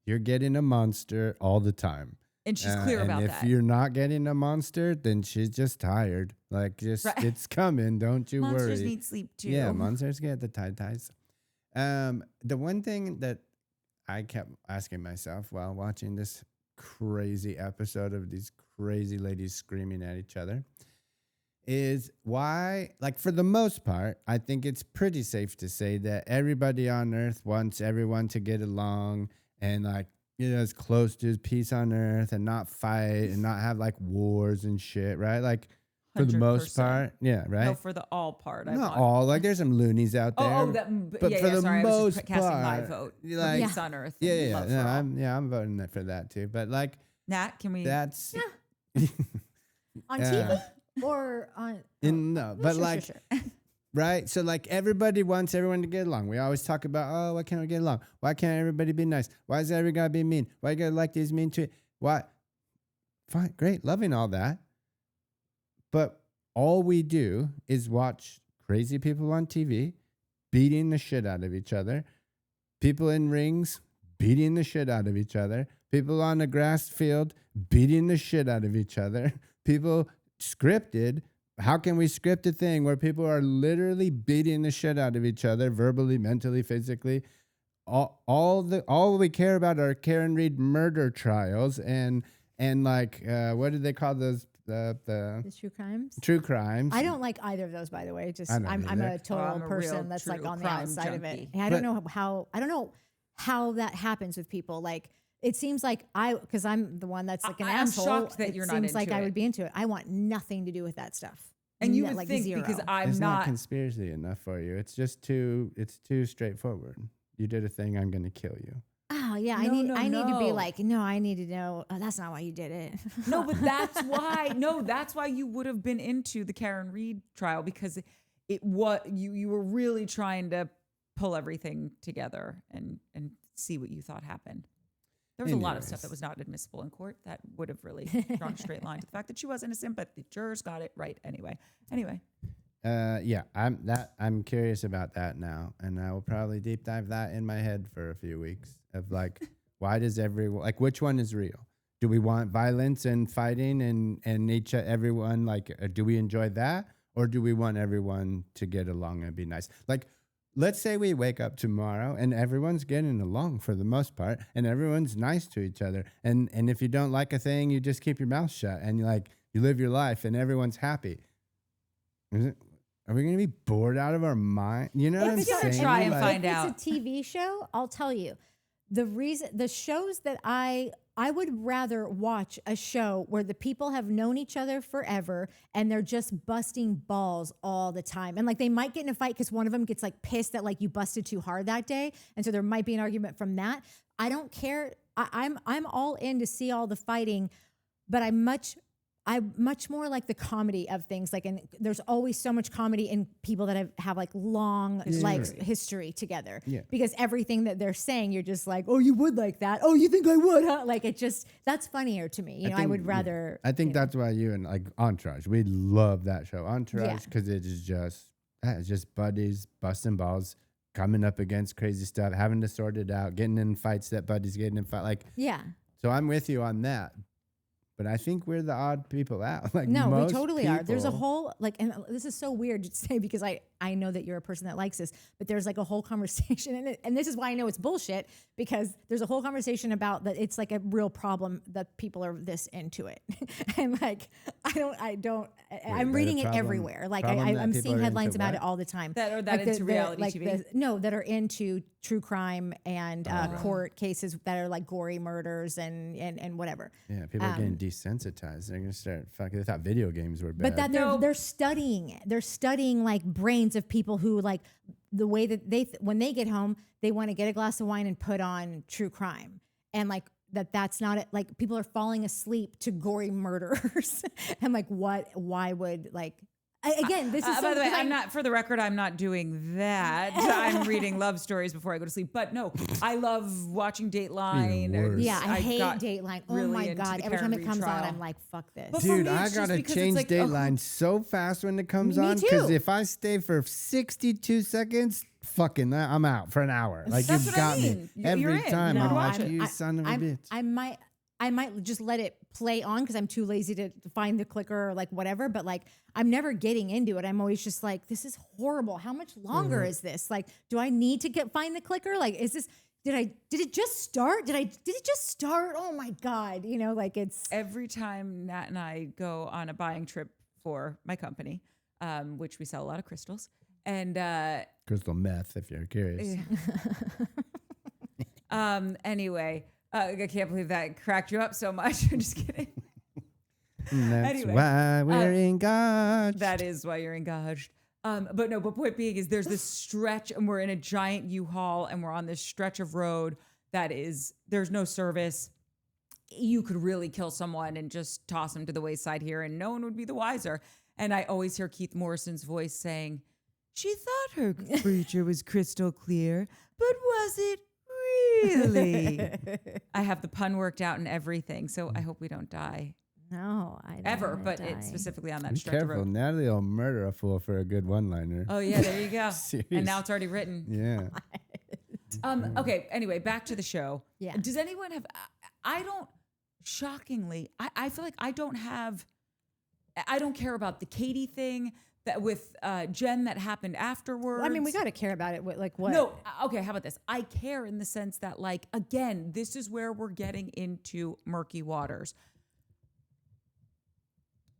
you're getting a monster all the time. And she's clear about and that. if you're not getting a monster, then she's just tired. Like just, Right. it's coming. Don't you Monsters worry. need sleep too. Yeah, monsters get the ties. The one thing that I kept asking myself while watching this crazy episode of these crazy ladies screaming at each other is why, like for the most part, I think it's pretty safe to say that everybody on earth wants everyone to get along and like, you know, as close to peace on earth and not fight and not have like wars and shit, right? Like for the most 100%. part, yeah, right? No, for the all part. I Not want. all, like there's some loonies out there. Oh, but yeah, for yeah, the sorry, I was most just casting my part, vote. you're for like- peace on earth. Yeah, and yeah, love no, for all. I'm voting for that too. But like Nat, can we? that's On Yeah. TV or on? no, but sure, like sure. right. So like everybody wants everyone to get along. We always talk about, oh, why can't we get along? Why can't everybody be nice? Why is everybody gotta be mean? Why you gotta like these mean to? Why? Fine, great, loving all that, but all we do is watch crazy people on TV beating the shit out of each other, people in rings beating the shit out of each other, people on a grass field beating the shit out of each other, people scripted. How can we script a thing where people are literally beating the shit out of each other, verbally, mentally, physically? All we care about are Karen Reed murder trials and like what do they call those? The true crimes. True crimes. I don't like either of those, by the way. Just I don't I'm either. a total I'm a real person that's like true on the crime outside of it. junkie. And I But- don't know how that happens with people. Like it seems like because I'm the one that's like an I'm asshole. shocked that it you're not seems like into I it. would be into it. I want nothing to do with that stuff. And you No, would like think zero. because I'm It's not not. conspiracy enough for you. It's just too straightforward. You did a thing, I'm gonna kill you. Oh yeah, I No, need no, I need to be no. like no. I need to know. Oh, that's not why you did it. No, but that's why. No, that's why you would have been into the Karen Reed trial because you were really trying to pull everything together and see what you thought happened. There was a lot of stuff Anyways. that was not admissible in court that would have really drawn a straight line to the fact that she was innocent, but the jurors got it right anyway. Yeah, I'm curious about that now, and I will probably deep dive that in my head for a few weeks of like, why does everyone like which one is real? Do we want violence and fighting and everyone like? Do we enjoy that, or do we want everyone to get along and be nice? Like, let's say we wake up tomorrow and everyone's getting along for the most part, and everyone's nice to each other, and if you don't like a thing, you just keep your mouth shut and you live your life, and everyone's happy. Are we going to be bored out of our mind? You know what I'm If you're gonna saying? try and Like- find if out. it's a TV show, I'll tell you. The shows that I would rather watch a show where the people have known each other forever and they're just busting balls all the time. And like they might get in a fight because one of them gets like pissed that like you busted too hard that day. And so there might be an argument from that. I don't care. I'm all in to see all the fighting, but I'm much more like the comedy of things. Like, and there's always so much comedy in people that have like long history together. Yeah. Because everything that they're saying, you're just like, oh, you would like that. Oh, you think I would, huh? Like that's funnier to me. You know, I think- would rather. I think you know. that's why you and like Entourage, we love that show. Entourage, Yeah. because it's just buddies busting balls, coming up against crazy stuff, having to sort it out, getting in fights that buddies getting in fight. Like, Yeah. so I'm with you on that. But I think we're the odd people out. Like No, we most totally are. There's a people- whole like, and this is so weird to say because I know that you're a person that likes this, but there's like a whole conversation, and this is why I know it's bullshit because there's a whole conversation about that it's like a real problem that people are this into it, and like I'm reading the it problem- everywhere. Like problem that I'm people seeing are headlines into about what? it all the time. That like into reality like TV? no, that are into true crime and court cases that are like gory murders and whatever. Yeah, people are getting desensitized. They're gonna start fucking. They thought video games were bad. But that they're studying it. They're studying like brains of people who like the way that when they get home, they want to get a glass of wine and put on true crime. And like that's not it. Like people are falling asleep to gory murderers. And like why would like again, this is by the way, I'm not, for the record, I'm not doing that. I'm reading love stories before I go to sleep. But no, I love watching Dateline. Worse. Yeah, I hate got Dateline. Oh really my into God. the Every time Karen it comes on, retrial. I'm like, fuck this. But for Dude, me, I it's just gotta because change it's like, Dateline so fast when it comes Me on. Because too. if I stay for 62 seconds, fucking, I'm out for an hour. Like That's you've what I got me mean. You're every in. time. You're I'm gonna like, watch it. you son of a bitch. I might just let it play on because I'm too lazy to find the clicker or like whatever. But like, I'm never getting into it. I'm always just like, this is horrible. How much longer is this? Like, do I need to find the clicker? Like, is this? Did it just start? Did it just start? Oh my God! You know, like it's Every time Nat and I go on a buying trip for my company, which we sell a lot of crystals, and Crystal meth, if you're curious. anyway, I can't believe that cracked you up so much. I'm just kidding. And that's Anyway, why we're engaged. That is why you're engaged. But point being is there's this stretch and we're in a giant U-Haul and we're on this stretch of road that is, there's no service. You could really kill someone and just toss them to the wayside here and no one would be the wiser. And I always hear Keith Morrison's voice saying, she thought her creature was crystal clear, but was it really? I have the pun worked out and everything, so I hope we don't die. no, I don't Ever, wanna but die. it's specifically on that Be stretch of careful. road. Natalie will murder a fool for a good one-liner. Oh yeah, there you go. Serious. And now it's already written. Yeah. Okay, anyway, back to the show. Yeah. Does anyone have, I don't, shockingly, I feel like I don't care about the Katie thing that with Jen that happened afterwards. I mean, we got to care about it. Like what? No, okay, how about this? I care in the sense that, like, again, this is where we're getting into murky waters.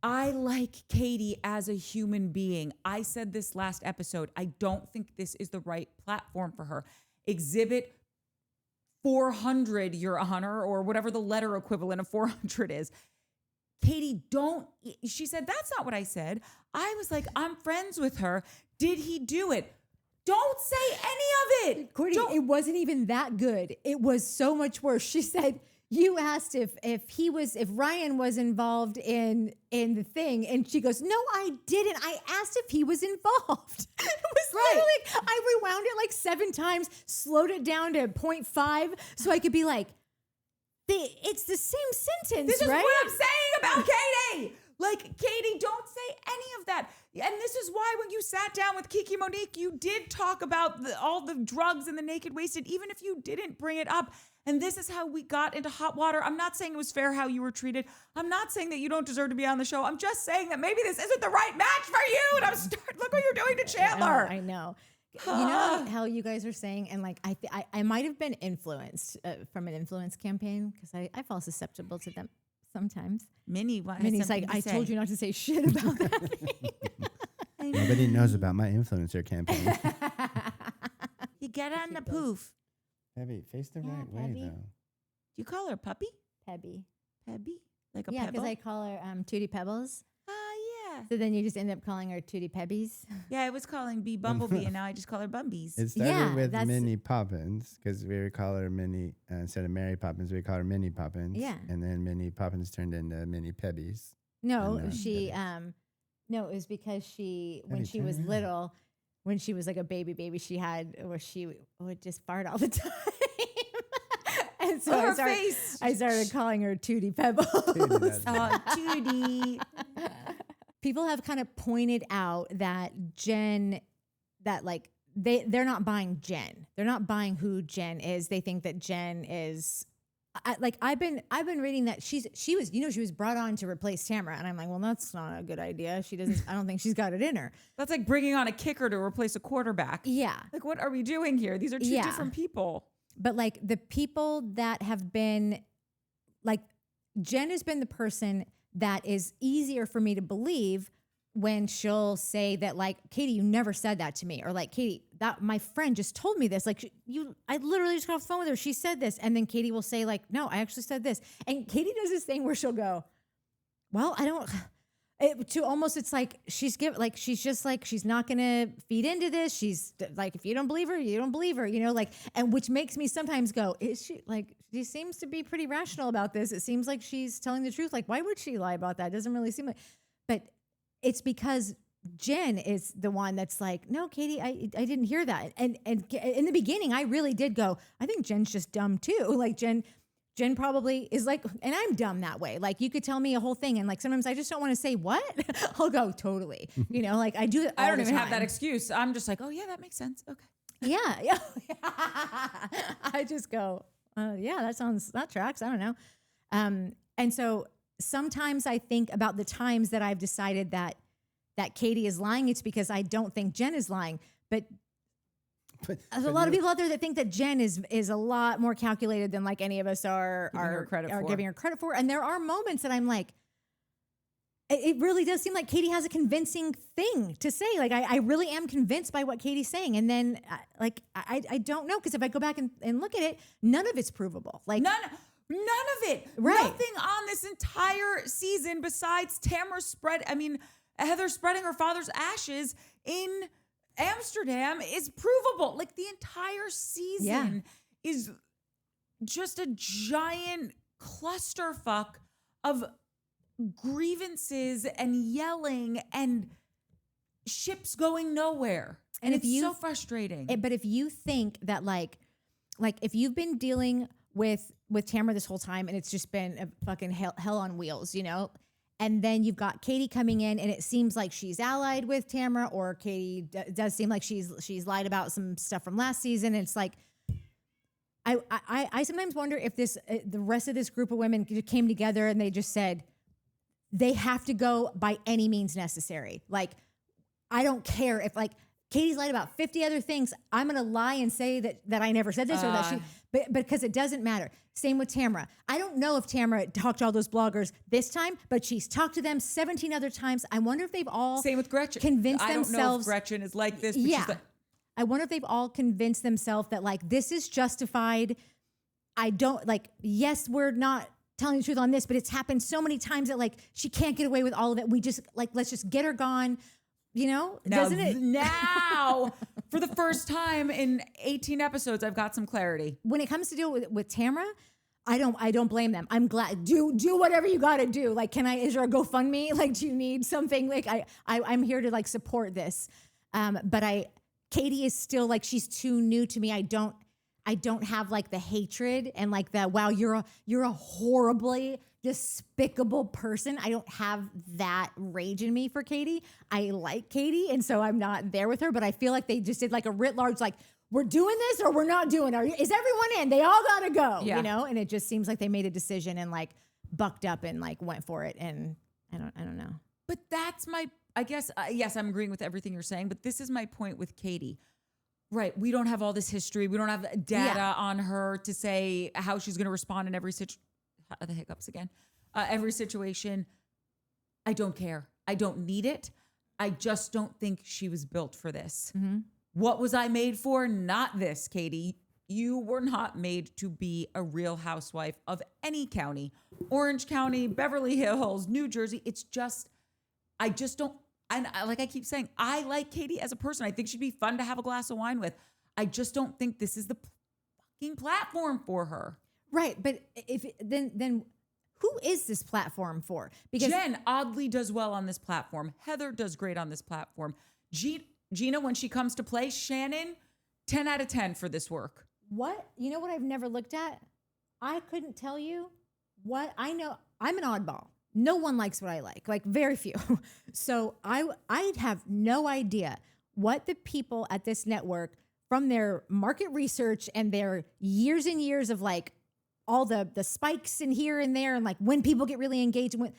I like Katie as a human being. I said this last episode. I don't think this is the right platform for her. Exhibit 400, Your Honor, or whatever the letter equivalent of 400 is. Katie, she said, that's not what I said. I was like, I'm friends with her. Did he do it? Don't say any of it. Courtney, it wasn't even that good. It was so much worse. She said, you asked if Ryan was involved in the thing, and she goes, no, I didn't. I asked if he was involved. It was literally, I rewound it like 7 times, slowed it down to 0.5 so I could be like, it's the same sentence, This is right? what I'm saying about Katie. Like, Katie, don't say any of that. And this is why when you sat down with Kiki Monique, you did talk about all the drugs and the naked wasted, even if you didn't bring it up. And this is how we got into hot water. I'm not saying it was fair how you were treated. I'm not saying that you don't deserve to be on the show. I'm just saying that maybe this isn't the right match for you. And look what you're doing to Chandler. I know. You know how you guys are saying, and like I might have been influenced from an influence campaign because I fall susceptible to them sometimes. Minnie's like, I told you not to say shit about that. Nobody knows about my influencer campaign. You get on the poof. Heavy, face the Yeah, right way, Heavy. though. Do you call her Puppy? Pebby. Pebby? Like a Yeah, pebble? because I call her Tootie Pebbles. Yeah. So then you just end up calling her Tootie Pebbies. Yeah, I was calling Bee Bumblebee, and now I just call her Bumbies. It started Yeah, with that's- Minnie Poppins because we would call her Minnie instead of Mary Poppins. We call her Minnie Poppins. Yeah. And then Minnie Poppins turned into Minnie Pebbies. No, And, she no, it was because when Heavy, she was turn around. little, when she was like a baby, she had where she would just fart all the time. And so Her face. I started calling her Tootie Pebbles. Tootie, Oh, Judy. People have kind of pointed out that Jen, that like they're not buying Jen. They're not buying who Jen is. They think that Jen is I've been reading that she was brought on to replace Tamra, and I'm like, well, that's not a good idea. I don't think she's got it in her. That's like bringing on a kicker to replace a quarterback. Yeah. Like, what are we doing here? These are two Yeah. different people. But like the people that have been, like Jen has been the person that is easier for me to believe when she'll say that, like, Katie, you never said that to me, or like, Katie, that my friend just told me this. Like, I literally just got off the phone with her. She said this, and then Katie will say, like, no, I actually said this. And Katie does this thing where she'll go, well, I don't. It's like she's just like, she's not gonna feed into this. She's like, if you don't believe her, you don't believe her, like, and which makes me sometimes go, is she like, she seems to be pretty rational about this. It seems like she's telling the truth. Like, why would she lie about that? It doesn't really seem like, but it's because Jen is the one that's like, no, Katie, I didn't hear that. And in the beginning, I really did go, I think Jen's just dumb too. Like Jen probably is like, and I'm dumb that way. Like, you could tell me a whole thing, and like sometimes I just don't want to say what. I'll go, totally. Like I do. I don't even have that excuse. I'm just like, oh yeah, that makes sense. Okay. Yeah. I just go, yeah, that tracks. I don't know. And so sometimes I think about the times that I've decided that Katie is lying. It's because I don't think Jen is lying, but there's a lot of people out there that think that Jen is a lot more calculated than like any of us are giving her credit for. And there are moments that I'm like, it really does seem like Katie has a convincing thing to say. Like, I really am convinced by what Katie's saying. And then I don't know. Cause if I go back and look at it, none of it's provable. Like None of it. Right. Nothing on this entire season besides Heather spreading her father's ashes in Amsterdam is provable. Like, the entire season is just a giant clusterfuck of grievances and yelling and ships going nowhere. And it's so frustrating. But if you think that like if you've been dealing with Tamra this whole time and it's just been a fucking hell on wheels, and then you've got Katie coming in and it seems like she's allied with Tamra, or Katie does seem like she's lied about some stuff from last season. And it's like, I sometimes wonder if the rest of this group of women came together and they just said, they have to go by any means necessary. Like, I don't care if like Katie's lied about 50 other things. I'm going to lie and say that I never said this or that she, but because it doesn't matter. Same with Tamra. I don't know if Tamra talked to all those bloggers this time, but she's talked to them 17 other times. I wonder if they've all same with Gretchen. Convinced themselves. I don't know if Gretchen is like this. But yeah. She's like, I wonder if they've all convinced themselves that like, this is justified. I don't like, yes, we're not telling the truth on this, but it's happened so many times that like, she can't get away with all of it. We just like, let's just get her gone. Doesn't it? Now, for the first time in 18 episodes, I've got some clarity. When it comes to deal with Tamra, I don't blame them. I'm glad. Do whatever you got to do. Like, is there a GoFundMe? Like, do you need something? Like, I'm here to like support this. But Katie is still like, she's too new to me. I don't have like the hatred and like the, wow, you're a horribly despicable person. I don't have that rage in me for Katie. I like Katie, and so I'm not there with her, but I feel like they just did like a writ large, like, we're doing this or we're not doing it. Is everyone in? They all gotta go, and it just seems like they made a decision and like bucked up and like went for it. And I don't know. But that's I guess, yes, I'm agreeing with everything you're saying, but this is my point with Katie. Right. We don't have all this history. We don't have data on her to say how she's going to respond in every situation. The hiccups again. Every situation. I don't care. I don't need it. I just don't think she was built for this. Mm-hmm. What was I made for? Not this, Katie. You were not made to be a real housewife of any county. Orange County, Beverly Hills, New Jersey. It's just, I just don't. And like I keep saying, I like Katie as a person. I think she'd be fun to have a glass of wine with. I just don't think this is the fucking platform for her. Right, but then who is this platform for? Because Jen oddly does well on this platform. Heather does great on this platform. Gina, when she comes to play, Shannon, 10 out of 10 for this work. What? You know what I've never looked at? I couldn't tell you what I know. I'm an oddball. No one likes what I like very few. So I'd have no idea what the people at this network, from their market research and their years and years of like all the spikes in here and there, and like when people get really engaged, and when,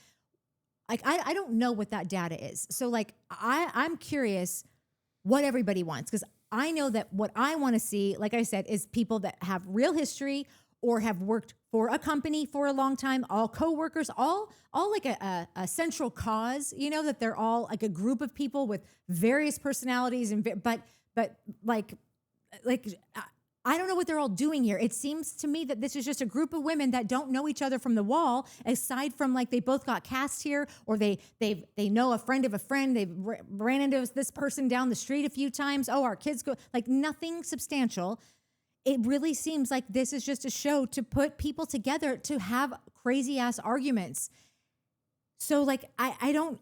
like I don't know what that data is. So like I'm curious what everybody wants, because I know that what I want to see, like I said, is people that have real history or have worked for a company for a long time, all coworkers, all like a central cause, you know, that they're all like a group of people with various personalities but like I don't know what they're all doing here. It seems to me that this is just a group of women that don't know each other from the wall, aside from like they both got cast here, or they know a friend of a friend. They've ran into this person down the street a few times. Oh, our kids go, like nothing substantial. It really seems like this is just a show to put people together to have crazy ass arguments. So like I don't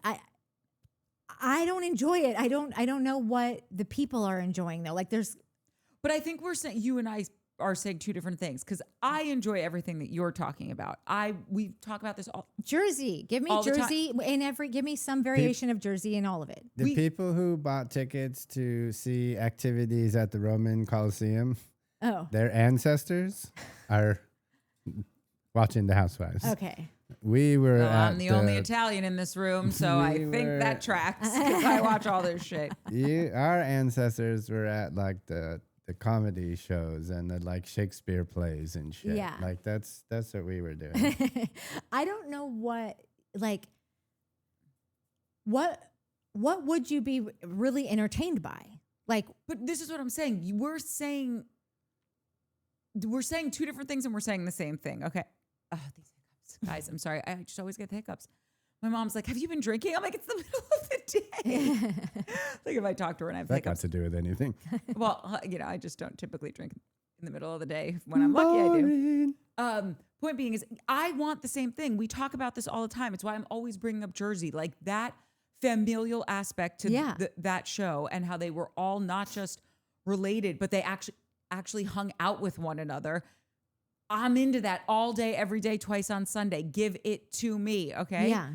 enjoy it. I don't know what the people are enjoying though. Like But I think we're saying, you and I are saying two different things, because I enjoy everything that you're talking about. We talk about this all. Jersey, give me all the Jersey give me some variation of Jersey in all of it. The people who bought tickets to see activities at the Roman Colosseum, their ancestors are watching the Housewives. Okay. We were I'm the only Italian in this room, so I think that tracks, because I watch all this shit. Our ancestors were at like the comedy shows and the like Shakespeare plays and shit. Yeah. Like that's what we were doing. I don't know what would you be really entertained by? Like, but this is what I'm saying. We're saying two different things and we're saying the same thing. Okay. Oh, these hiccups. Guys, I'm sorry. I just always get the hiccups. My mom's like, have you been drinking? I'm like, it's the middle of the day. Like if I talk to her and I have that hiccups. got to do with anything. Well, I just don't typically drink in the middle of the day. When I'm lucky, I do. Point being is I want the same thing. We talk about this all the time. It's why I'm always bringing up Jersey, like that familial aspect to that show, and how they were all not just related, but they actually hung out with one another. I'm into that all day, every day, twice on Sunday. Give it to me, okay? yeah.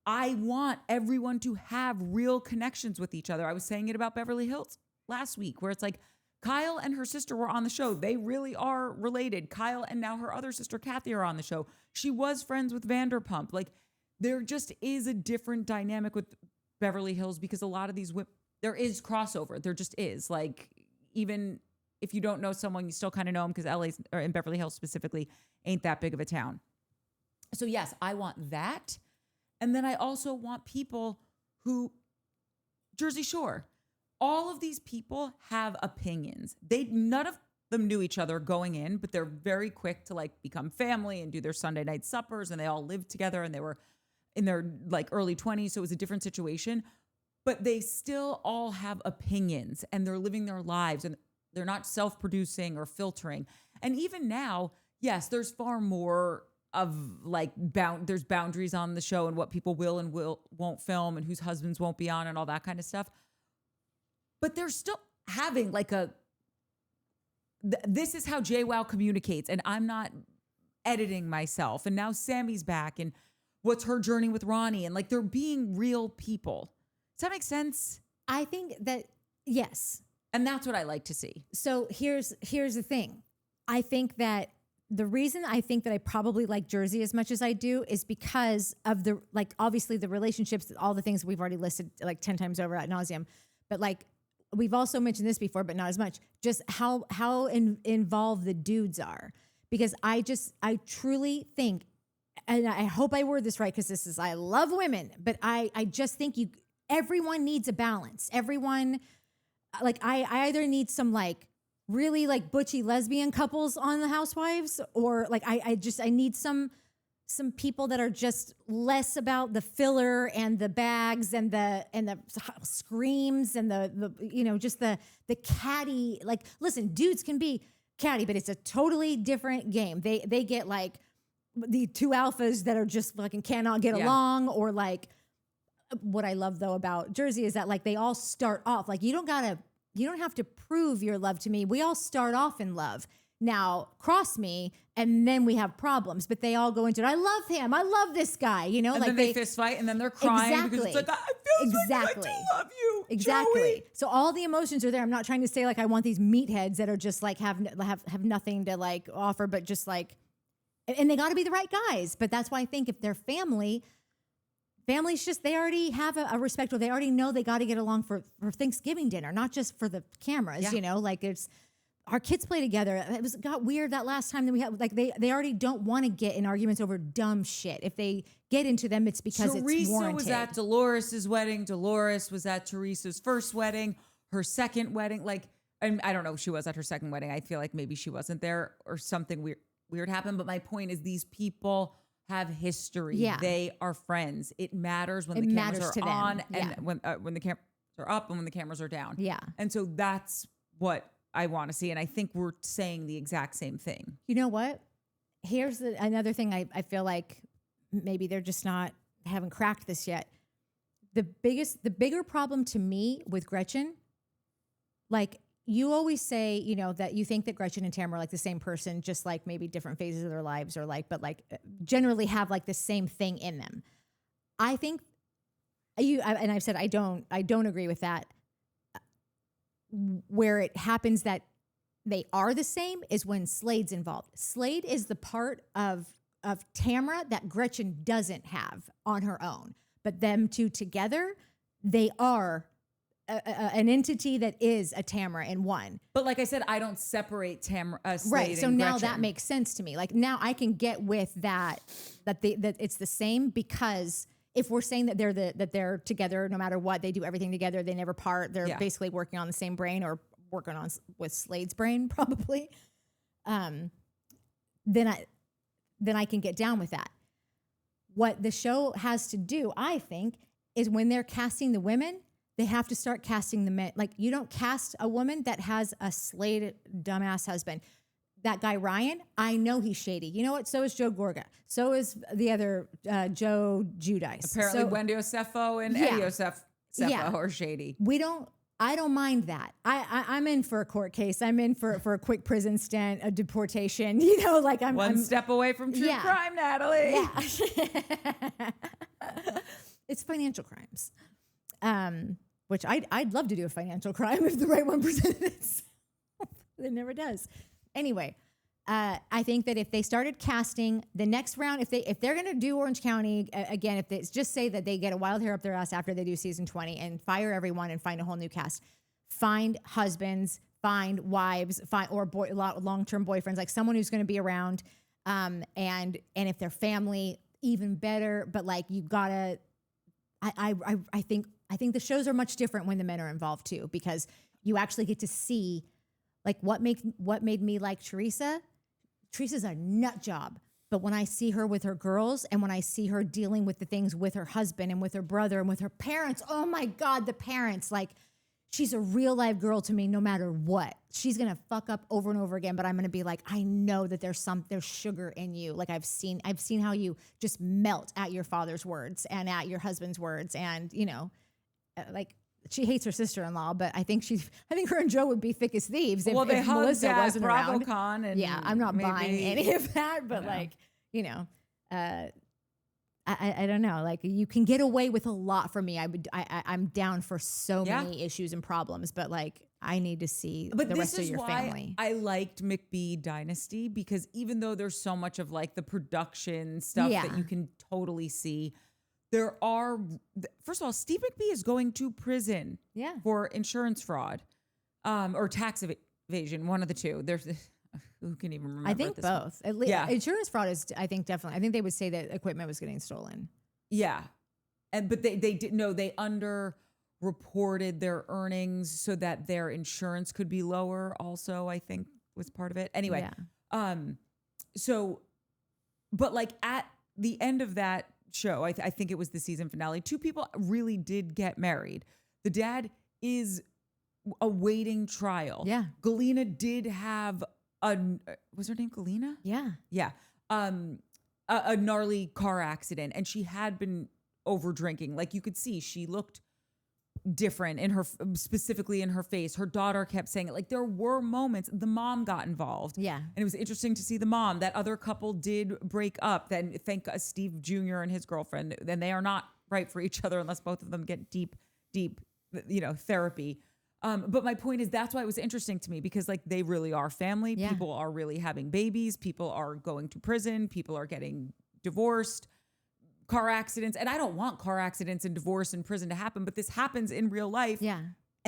I want everyone to have real connections with each other. I was saying it about Beverly Hills last week, where it's like Kyle and her sister were on the show. They really are related. Kyle and now her other sister, Kathy, are on the show. She was friends with Vanderpump. Like there just is a different dynamic with Beverly Hills, because a lot of these women, there is crossover. There just is. Like even if you don't know someone, you still kind of know them, because LA's, or in Beverly Hills specifically, ain't that big of a town. So yes, I want that. And then I also want people who, Jersey Shore, all of these people have opinions. None of them knew each other going in, but they're very quick to like become family and do their Sunday night suppers, and they all lived together, and they were in their like early 20s. So it was a different situation, but they still all have opinions, and they're living their lives, and they're not self-producing or filtering. And even now, yes, there's far more of like there's boundaries on the show and what people will and won't film, and whose husbands won't be on, and all that kind of stuff. But they're still having like this is how JWoww communicates, and I'm not editing myself. And now Sammy's back, and what's her journey with Ronnie, and like they're being real people. Does that make sense? I think that yes. And that's what I like to see. So here's the thing. I think that the reason I think that I probably like Jersey as much as I do is because of the, like, obviously the relationships, all the things we've already listed like 10 times over ad nauseum. But like, we've also mentioned this before, but not as much, just how involved the dudes are. Because I truly think, and I hope I word this right, because I love women, but I just think everyone needs a balance. Everyone, like I either need some like really like butchy lesbian couples on the Housewives, or like I need some people that are just less about the filler and the bags and the screams and the you know, just the catty. Like, listen, dudes can be catty, but it's a totally different game. They get like the two alphas that are just fucking cannot get along, or like what I love though about Jersey is that like they all start off like you don't have to prove your love to me. We all start off in love. Now cross me and then we have problems, but they all go into it. I love him. I love this guy, you know, and like then they fist fight, and then they're crying because it's like, I feel like I do love you. Exactly. Joey. So all the emotions are there. I'm not trying to say like I want these meatheads that are just like have nothing to like offer, but just like, and they got to be the right guys. But that's why I think if they're family's just, they already have a respect, or they already know they got to get along for Thanksgiving dinner, not just for the cameras, you know, like it's our kids play together. It got weird that last time that we had, like they already don't want to get in arguments over dumb shit. If they get into them, it's because it's warranted. Teresa was at Dolores' wedding. Dolores was at Teresa's first wedding, her second wedding. Like, and I don't know if she was at her second wedding. I feel like maybe she wasn't there or something weird happened. But my point is these people have history. Yeah. They are friends. It matters when It the matters cameras to are them. on Yeah. and when the cameras are up and when the cameras are down. Yeah. And so that's what I want to see. And I think we're saying the exact same thing. You know what? Here's another thing I feel like maybe they're just haven't cracked this yet. The bigger problem to me with Gretchen, like you always say, you know, that you think that Gretchen and Tamra are like the same person, just like maybe different phases of their lives or like, but like generally have like the same thing in them. I think and I've said, I don't agree with that. Where it happens that they are the same is when Slade's involved. Slade is the part of Tamra that Gretchen doesn't have on her own. But them two together, they are an entity that is a Tamra in one. But like I said, I don't separate Slade Right. So and now Gretchen. that makes sense to me. Like now I can get with that it's the same, because if we're saying that they're together no matter what, they do everything together, they never part, they're basically working on the same brain or working on with Slade's brain probably, then I can get down with that. What the show has to do, I think, is when they're casting the women, they have to start casting the men. Like you don't cast a woman that has a Slade dumbass husband. That guy, Ryan, I know he's shady. You know what? So is Joe Gorga. So is the other Joe Giudice. Apparently Wendy Osefo and Eddie Osefo are shady. I don't mind that. I'm in for a court case. I'm in for a quick prison stint, a deportation. You know, like I'm one step away from true crime, Natalie. Yeah. It's financial crimes, which I'd love to do a financial crime if the right one presented itself. It never does. Anyway, I think that if they started casting the next round, if they're going to do Orange County again, if they just say that they get a wild hair up their ass after they do season 20 and fire everyone and find a whole new cast, find husbands, find wives, or long-term boyfriends, like someone who's going to be around, and if they're family, even better. But like you gotta, I think the shows are much different when the men are involved too, because you actually get to see. Like what made me like Teresa? Teresa's a nut job. But when I see her with her girls and when I see her dealing with the things with her husband and with her brother and with her parents, oh my God, the parents, like she's a real live girl to me no matter what. She's going to fuck up over and over again, but I'm going to be like, I know that there's sugar in you. Like I've seen how you just melt at your father's words and at your husband's words. And, you know, like, she hates her sister-in-law, but I think her and Joe would be thick as thieves if they hugged Melissa at wasn't around. BravoCon, and yeah, I'm not buying any of that, but like, you know, I don't know. Like you can get away with a lot from me. I'm down for so many issues and problems, but like I need to see the rest of your family. I liked McBee Dynasty because even though there's so much of like the production stuff that you can totally see, there are, first of all, Steve McBee is going to prison for insurance fraud or tax evasion, one of the two. There's who can even remember? I think this both. At least insurance fraud is, I think definitely. I think they would say that equipment was getting stolen. Yeah, but they did they underreported their earnings so that their insurance could be lower. Also, I think was part of it. Anyway, so, but like at the end of that show, I think it was the season finale, two people really did get married. The dad is awaiting trial. Yeah. Galena did have was her name Galena? Yeah. Yeah. A gnarly car accident, and she had been over drinking. Like you could see she looked different in her, specifically in her face. Her daughter kept saying it. Like there were moments, the mom got involved. Yeah. And it was interesting to see the mom. That other couple did break up. Then thank Steve Jr. and his girlfriend. Then they are not right for each other unless both of them get deep, therapy. But my point is that's why it was interesting to me, because like they really are family. Yeah. People are really having babies. People are going to prison. People are getting divorced. Car accidents. And I don't want car accidents and divorce and prison to happen, but this happens in real life. Yeah.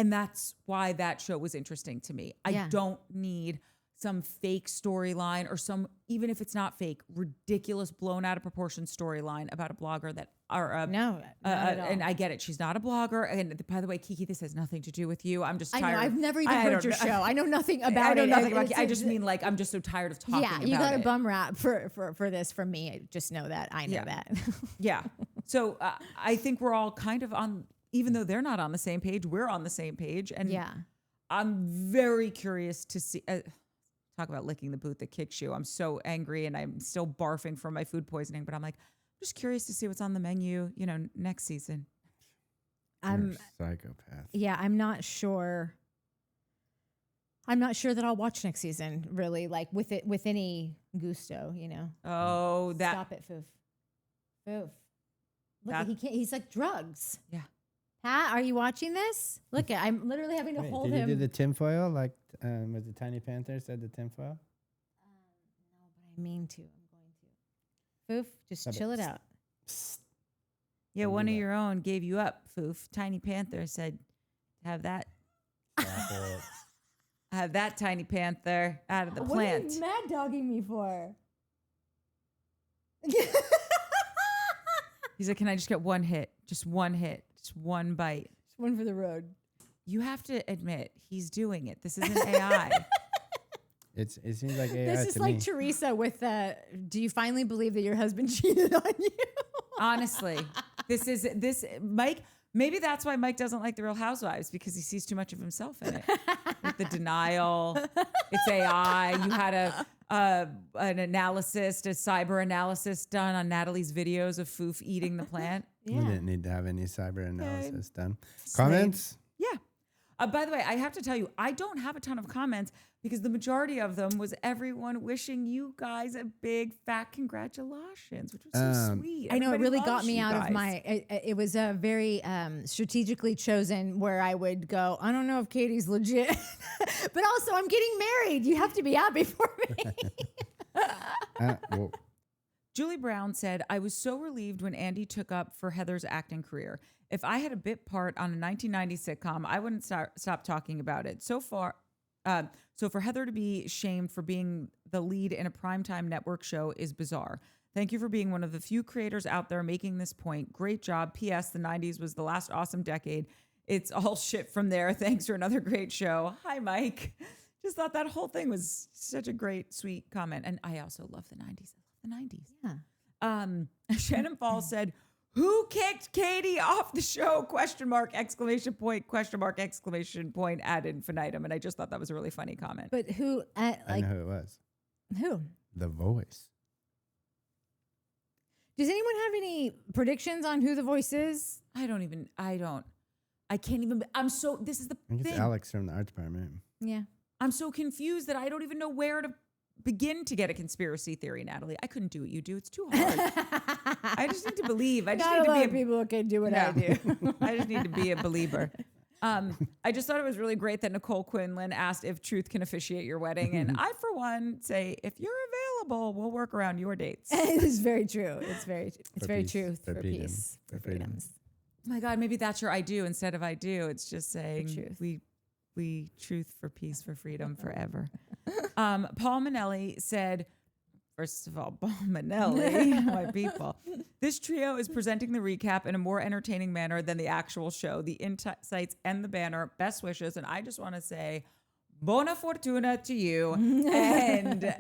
And that's why that show was interesting to me. I Yeah. don't need some fake storyline or some, even if it's not fake, ridiculous, blown out of proportion storyline about a blogger that are No, not at all. and I get it. She's not a blogger. And by the way, Kiki, this has nothing to do with you. I'm just I tired. know. I've never even I heard don't your know. show. I know nothing about I know it. nothing about It's- I just mean like I'm just so tired of talking yeah, about you got a it. bum rap for this from me. I just know that. I know Yeah. that. Yeah. So I think we're all kind of on, even though they're not on the same page, we're on the same page. And yeah. I'm very curious to see. Talk about licking the boot that kicks you. I'm so angry and I'm still barfing from my food poisoning, but I'm like, just curious to see what's on the menu, next season. You're a psychopath. Yeah, I'm not sure. I'm not sure that I'll watch next season, really, like with any gusto, Oh, that. Stop it, Foof. Foof. Look, That- he's like drugs. Yeah. Pat, are you watching this? Look, I'm literally having to Wait, hold did him. you do the tinfoil like was the Tiny Panther said the tinfoil? No, but I mean to. I'm going to. Foof, just Stop it. chill it out. Yeah, Don't one do of that. your own gave you up, Foof. Tiny Panther said, have that Tiny Panther out of the plant. What are you mad dogging me for? He's like, can I just get one hit? Just one hit. Just one bite. One for the road. You have to admit, he's doing it. This isn't AI. It seems like AI This is to like me. Teresa with do you finally believe that your husband cheated on you? Honestly, this Mike. Maybe that's why Mike doesn't like the Real Housewives, because he sees too much of himself in it. With the denial, it's AI. You had an analysis, a cyber analysis done on Natalie's videos of Foof eating the plant. We didn't need to have any cyber analysis done. Slave. Comments? Yeah. By the way, I have to tell you, I don't have a ton of comments because the majority of them was everyone wishing you guys a big fat congratulations, which was so sweet. I know it Everybody really loves got me you out of guys. my. It was a very strategically chosen where I would go. I don't know if Katie's legit, but also I'm getting married. You have to be happy for me. Well, Julie Brown said, I was so relieved when Andy took up for Heather's acting career. If I had a bit part on a 1990 sitcom, I wouldn't stop talking about it. So for Heather to be shamed for being the lead in a primetime network show is bizarre. Thank you for being one of the few creators out there making this point. Great job. P.S. The 90s was the last awesome decade. It's all shit from there. Thanks for another great show. Hi, Mike. Just thought that whole thing was such a great, sweet comment. And I also love the 90s. I love the 90s. Yeah. Shannon Fall said, who kicked Katie off the show? Question mark, exclamation point, question mark, exclamation point, ad infinitum. And I just thought that was a really funny comment. But who? I know who it was. Who? The Voice. Does anyone have any predictions on who the voice is? I can't even, this is the I think it's thing. Alex from the art department. Yeah. I'm so confused that I don't even know where to begin to get a conspiracy theory, Natalie. I couldn't do what you do. It's too hard. I just need to believe. I just Not need a to lot be of people can do what I do. I just need to be a believer. I just thought it was really great that Nicole Quinlan asked if Truth can officiate your wedding. And I, for one, say, if you're available, we'll work around your dates. It is very true. It's very peace, true for for freedom, peace, for for freedom. freedoms. Oh my God, maybe that's your I do instead of I do. It's just saying truth. we truth for peace for freedom forever. Paul Manelli said, first of all, Paul Manelli, my people, this trio is presenting the recap in a more entertaining manner than the actual show. The insights and the banner, best wishes. And I just want to say, buona fortuna to you. And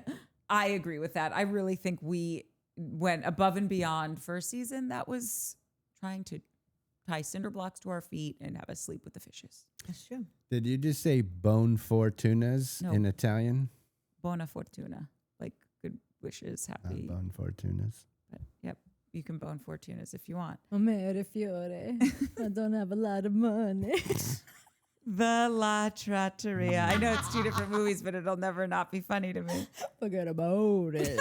I agree with that. I really think we went above and beyond for a season that was trying to tie cinder blocks to our feet and have us sleep with the fishes. That's true. Did you just say bone fortunas No. in Italian? Buona fortuna, like good wishes, happy. Bone fortunas. But, yep, you can bone fortunas if you want. Amore fiore. I don't have a lot of money. The La Trattoria. I know it's two different movies, but it'll never not be funny to me. Forget about it.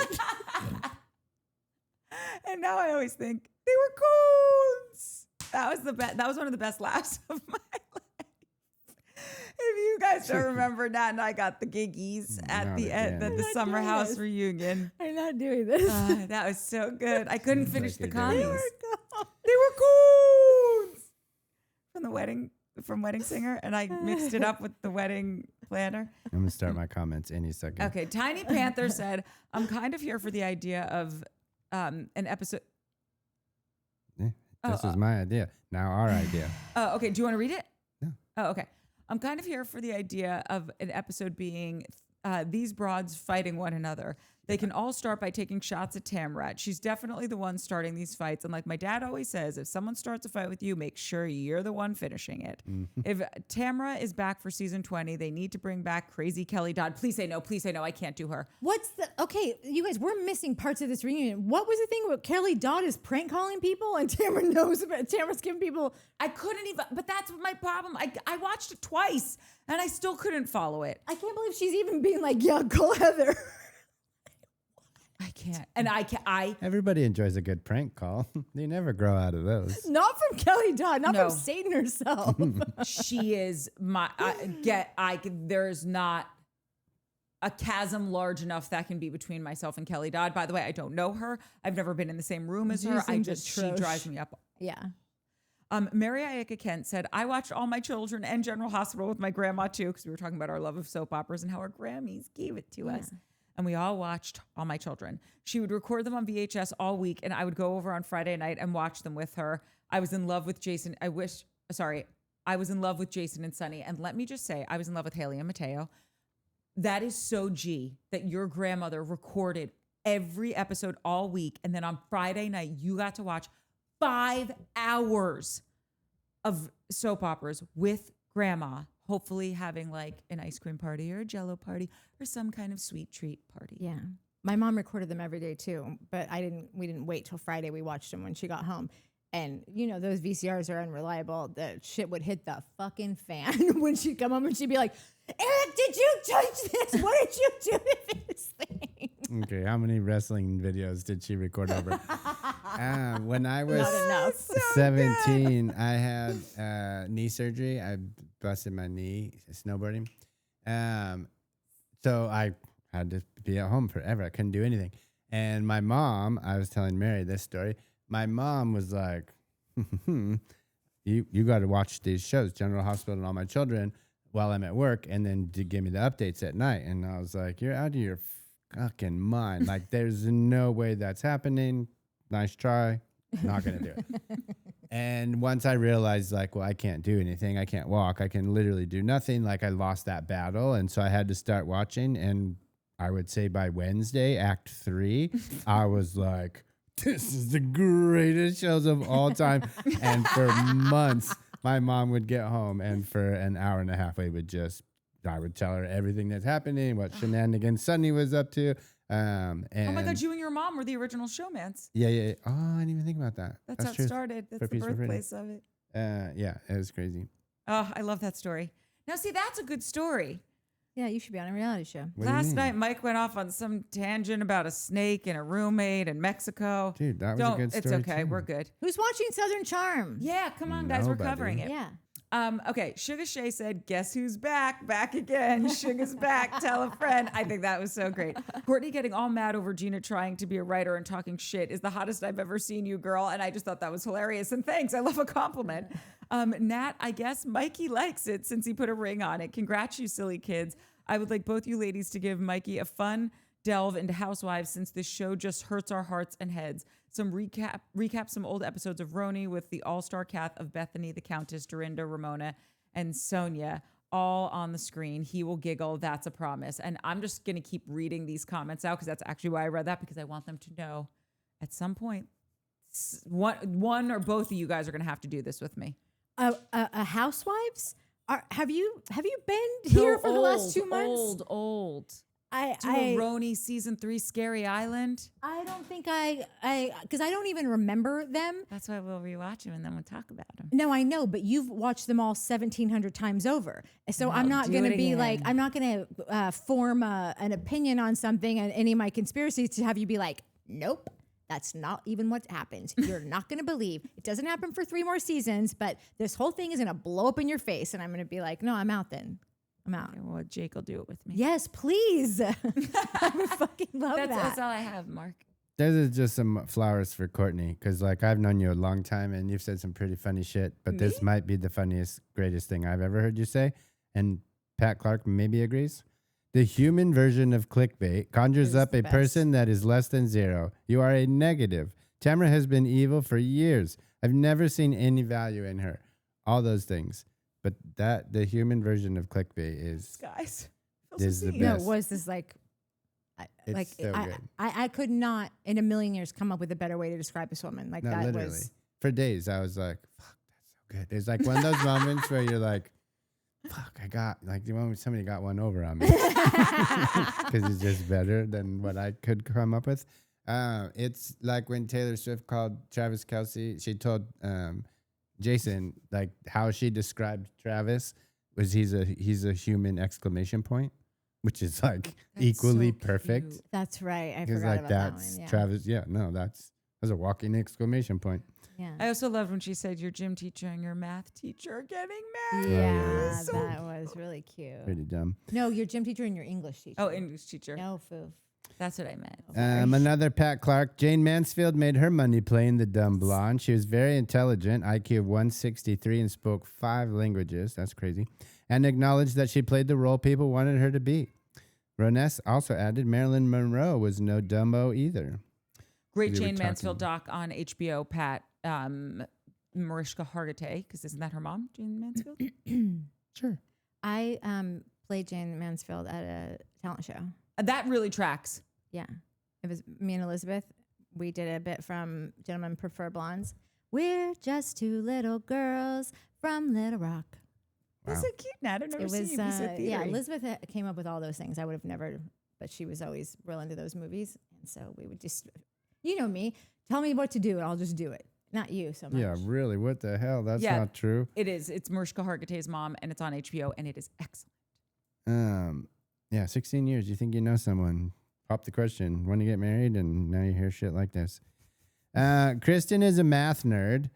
And now I always think they were coons. That was the best. That was one of the best laughs of my life. If you guys don't remember, Nat and I got the giggies at Not the end again. of the Not summer doing house this. reunion. I'm not doing this. That was so good. I couldn't It's finish like the you're doing commies. this. They were coons from the wedding from Wedding Singer, and I mixed it up with the wedding planner. I'm gonna start my comments any second. Okay, Tiny Panther said, "I'm kind of here for the idea of an episode." This is my idea. Now our idea. Okay, do you want to read it? No. Oh, okay. I'm kind of here for the idea of an episode being these broads fighting one another. They can all start by taking shots at Tamra. She's definitely the one starting these fights. And like my dad always says, if someone starts a fight with you, make sure you're the one finishing it. Mm-hmm. If Tamra is back for season 20, they need to bring back crazy Kelly Dodd. Please say no. Please say no. I can't do her. Okay, you guys, we're missing parts of this reunion. What was the thing about Kelly Dodd is prank calling people and Tamra's giving people. I couldn't even, but that's my problem. I watched it twice and I still couldn't follow it. I can't believe she's even being like, yeah, call Heather. I can't. And Everybody enjoys a good prank call. They never grow out of those. Not from Kelly Dodd, not No. from Satan herself. she is there's not a chasm large enough that can be between myself and Kelly Dodd. By the way, I don't know her. I've never been in the same room as her. She drives me up. Yeah. Mary Ayaka Kent said, I watched All My Children and General Hospital with my grandma too, because we were talking about our love of soap operas and how our Grammys gave it to us. And we all watched All My Children. She would record them on VHS all week, and I would go over on Friday night and watch them with her. I was in love with Jason. I was in love with Jason and Sunny. And let me just say, I was in love with Haley and Mateo. That is so G that your grandmother recorded every episode all week. And then on Friday night, you got to watch 5 hours of soap operas with grandma, hopefully having like an ice cream party or a Jell-O party or some kind of sweet treat party. Yeah. My mom recorded them every day too, but we didn't wait till Friday. We watched them when she got home. And you know, those VCRs are unreliable. The shit would hit the fucking fan when she'd come home and she'd be like, Eric, did you touch this? What did you do to this thing? Okay, how many wrestling videos did she record over? When I was Not enough. 17, I had knee surgery. I busted my knee snowboarding. So I had to be at home forever. I couldn't do anything. And my mom, I was telling Mary this story. My mom was like, you got to watch these shows, General Hospital and All My Children, while I'm at work, and then to give me the updates at night. And I was like, you're out of your fucking mind. Like, there's no way that's happening. Nice try. Not going to do it. And once I realized, like, well, I can't do anything. I can't walk. I can literally do nothing. Like, I lost that battle. And so I had to start watching. And I would say by Wednesday, Act 3, I was like, this is the greatest shows of all time. And for months, my mom would get home, and for an hour and a half, I would tell her everything that's happening, what shenanigans Sunny was up to. And oh my God, you and your mom were the original Showmance. Yeah. Oh, I didn't even think about that. That's how it true. started. That's the birthplace of it. Yeah, it was crazy. Oh, I love that story. Now, see, that's a good story. Yeah, you should be on a reality show. What do you Last mean? night, Mike went off on some tangent about a snake and a roommate in Mexico. Dude, that was a good story. It's okay. too. We're good. Who's watching Southern Charm? Yeah, come on, guys. We're Nobody. covering it. Yeah. Okay, Sugar Shay said, guess who's back? Back again. Sugar's back. Tell a friend. I think that was so great. Courtney getting all mad over Gina trying to be a writer and talking shit is the hottest I've ever seen you, girl. And I just thought that was hilarious. And thanks. I love a compliment. Nat, I guess Mikey likes it since he put a ring on it. Congrats, you silly kids. I would like both you ladies to give Mikey a fun delve into Housewives since this show just hurts our hearts and heads. Some recap some old episodes of RHOC with the all-star cast of Bethany, the Countess, Dorinda, Ramona, and Sonia all on the screen. He will giggle. That's a promise. And I'm just going to keep reading these comments out because that's actually why I read that, because I want them to know at some point one or both of you guys are going to have to do this with me. Housewives? Have you been here for the last 2 months? Old. I RHOC season 3 Scary Island. I don't think because I don't even remember them. That's why we'll rewatch them and then we'll talk about them. No, I know, but you've watched them all 1,700 times over. So I'm not going to be like, I'm not going to form an opinion on something and any of my conspiracies to have you be like, nope. That's not even what happens. You're not going to believe. It doesn't happen for 3 more seasons, but this whole thing is going to blow up in your face. And I'm going to be like, no, I'm out then. I'm out. Okay, well, Jake will do it with me. Yes, please. I would fucking love that. That's all I have, Mark. This is just some flowers for Courtney because, like, I've known you a long time and you've said some pretty funny shit. But this might be the funniest, greatest thing I've ever heard you say. And Pat Clark maybe agrees. The human version of clickbait conjures up a person that is less than zero. You are a negative. Tamra has been evil for years. I've never seen any value in her. All those things. But the human version of clickbait is the No, best. was this like, It's so good. I could not in a million years come up with a better way to describe this woman. Like No, that literally. was For days, I was like, fuck, that's so good. It's like one of those moments where you're like, fuck, I got, like the moment somebody got one over on me. Because it's just better than what I could come up with. It's like when Taylor Swift called Travis Kelce, she told Jason, like, how she described Travis was he's a human exclamation point. Which is like equally perfect. cute. that's right. I Because forgot like about that that's one. Yeah. Travis. Yeah, no, that's a walking exclamation point. Yeah. I also loved when she said your gym teacher and your math teacher are getting married. Yeah, So that was really cute. Pretty dumb. No, your gym teacher and your English teacher. Oh, English teacher. No, foo. That's what I meant. Another Pat Clark. Jane Mansfield made her money playing the dumb blonde. She was very intelligent, IQ of 163, and spoke 5 languages. That's crazy. And acknowledged that she played the role people wanted her to be. Roness also added Marilyn Monroe was no dumbo either. Great We were Jane Mansfield talking- doc on HBO, Pat. Mariska Hargitay, because isn't that her mom, Jane Mansfield? Sure. I played Jane Mansfield at a talent show. That really tracks. Yeah. It was me and Elizabeth. We did a bit from Gentlemen Prefer Blondes. We're just 2 little girls from Little Rock. That's so cute. Now I've never It seen was, you be so yeah, theatery. Elizabeth came up with all those things. I would have never, but she was always real into those movies. And so we would just, you know me, tell me what to do and I'll just do it. Not you so much. Yeah, really. What the hell? That's Yeah. not true. It is. It's Mariska Hargitay's mom, and it's on HBO, and it is excellent. Yeah, 16 years. You think you know someone? Pop the question. When you get married, and now you hear shit like this. Kristen is a math nerd.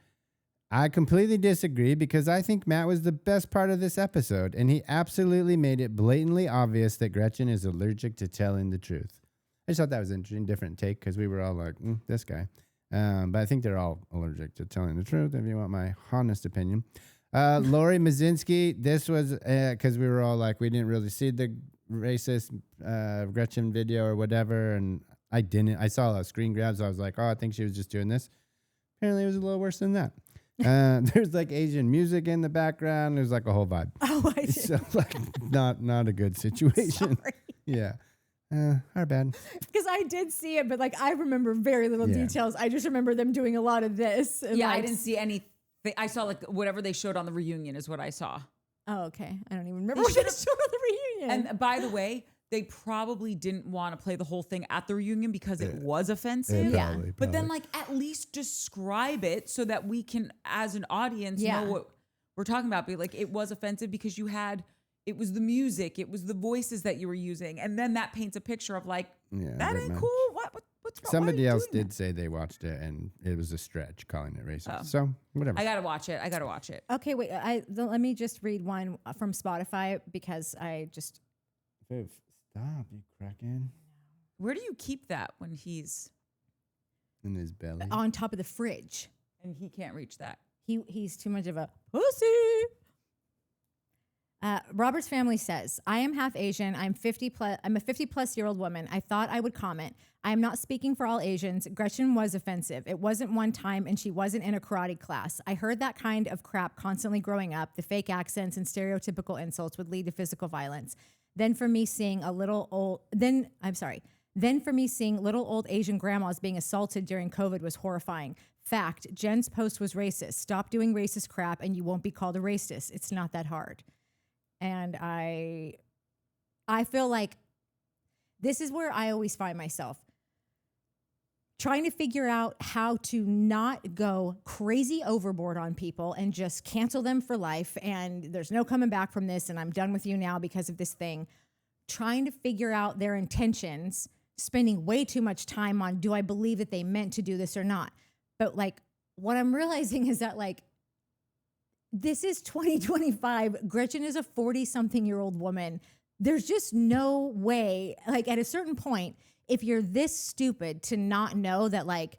I completely disagree because I think Matt was the best part of this episode, and he absolutely made it blatantly obvious that Gretchen is allergic to telling the truth. I just thought that was an interesting, different take because we were all like, this guy. But I think they're all allergic to telling the truth, if you want my honest opinion. Lori Mazinski, this was because we were all like, we didn't really see the racist Gretchen video or whatever, and I didn't. I saw a screen grab, so I was like, oh, I think she was just doing this. Apparently, it was a little worse than that. There's like Asian music in the background. There's like a whole vibe. Oh, I did. So like not a good situation. Sorry. Yeah. Our bad. Because I did see it, but like I remember very little Yeah. details. I just remember them doing a lot of this. And Yeah, I like, didn't see anything. I saw like whatever they showed on the reunion is what I saw. Oh, okay. I don't even remember They what they should've- showed on the reunion. And by the way, they probably didn't want to play the whole thing at the reunion because it was offensive. Yeah. But then, like, at least describe it so that we can, as an audience, Yeah. know what we're talking about. Be like, it was offensive because it was the music, it was the voices that you were using, and then that paints a picture of like, Yeah, that that ain't man. cool. What's wrong? Why are Somebody you else doing did say they watched it and it was a stretch calling it racist. Oh. So whatever. that? I gotta watch it. Okay, wait. Let me just read one from Spotify because I just Viv, stop, you cracking Where do you keep that when he's in his belly. on top of the fridge. and he can't reach that? He's too much of a pussy. Robert's family says, I am half Asian. I'm a 50-plus-year-old woman. I thought I would comment. I am not speaking for all Asians. Gretchen was offensive. It wasn't one time, and she wasn't in a karate class. I heard that kind of crap constantly growing up. The fake accents and stereotypical insults would lead to physical violence. Then for me seeing little old Asian grandmas being assaulted during COVID was horrifying. Fact, Jen's post was racist. Stop doing racist crap and you won't be called a racist. It's not that hard. And I feel like this is where I always find myself trying to figure out how to not go crazy overboard on people and just cancel them for life. And there's no coming back from this. And I'm done with you now because of this thing. Trying to figure out their intentions, spending way too much time on, do I believe that they meant to do this or not? But like, what I'm realizing is that like, this is 2025. Gretchen is a 40-something-year-old woman. There's just no way, like at a certain point, if you're this stupid to not know that, like,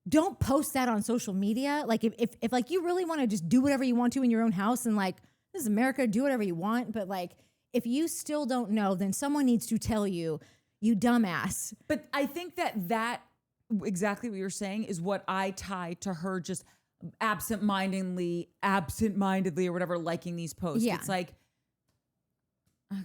don't post that on social media. Like if like you really want to just do whatever you want to in your own house and like, this is America, do whatever you want. But like, if you still don't know, then someone needs to tell you, you dumbass. But I think that exactly what you're saying is what I tie to her just absentmindedly or whatever, liking these posts. Yeah. It's like, okay.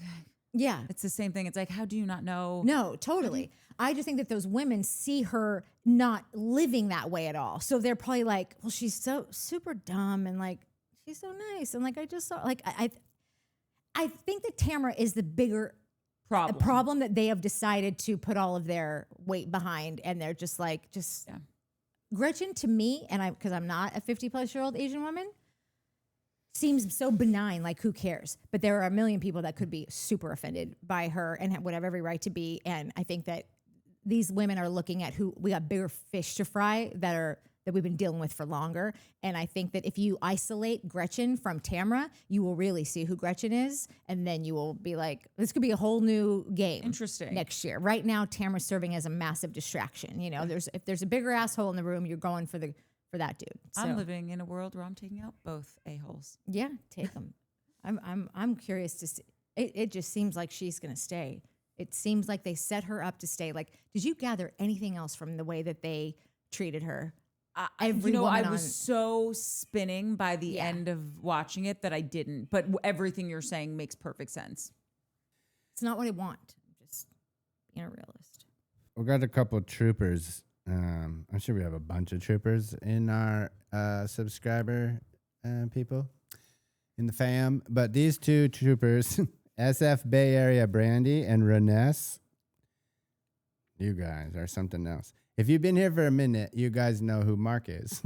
Yeah. It's the same thing. It's like, how do you not know? No, totally. I just think that those women see her not living that way at all. So they're probably like, well, she's so super dumb and like, she's so nice. And like, I just saw, like, I think that Tamra is the bigger problem that they have decided to put all of their weight behind. And they're just like, Gretchen to me, and because I'm not a 50-plus-year-old Asian woman, seems so benign, like who cares? But there are a million people that could be super offended by her and would have every right to be. And I think that these women are looking at who we got bigger fish to fry that we've been dealing with for longer. And I think that if you isolate Gretchen from Tamra, you will really see who Gretchen is. And then you will be like, this could be a whole new game. Interesting. Next year. Right now, Tamra's serving as a massive distraction. You know, if there's a bigger asshole in the room, you're going for that dude. So, I'm living in a world where I'm taking out both a-holes. yeah, take them. I'm curious to see. It just seems like she's gonna stay. It seems like they set her up to stay. Like, did you gather anything else from the way that they treated her? I was so spinning by the end of watching it that I didn't. But everything you're saying makes perfect sense. It's not what I want. I'm just being a realist. We got a couple troopers. I'm sure we have a bunch of troopers in our subscriber people in the fam. But these two troopers, SF Bay Area Brandy and Reness, you guys are something else. If you've been here for a minute, you guys know who Mark is.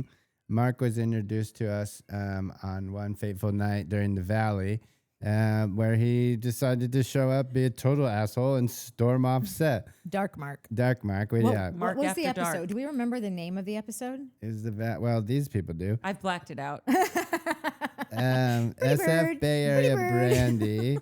Mark was introduced to us on one fateful night during the Valley, where he decided to show up, be a total asshole, and storm off set. Dark Mark. Dark Mark. Well, yeah. What was the After episode? Dark. Do we remember the name of the episode? Is the well, these people do. I've blacked it out. SF Bay Area Brandy.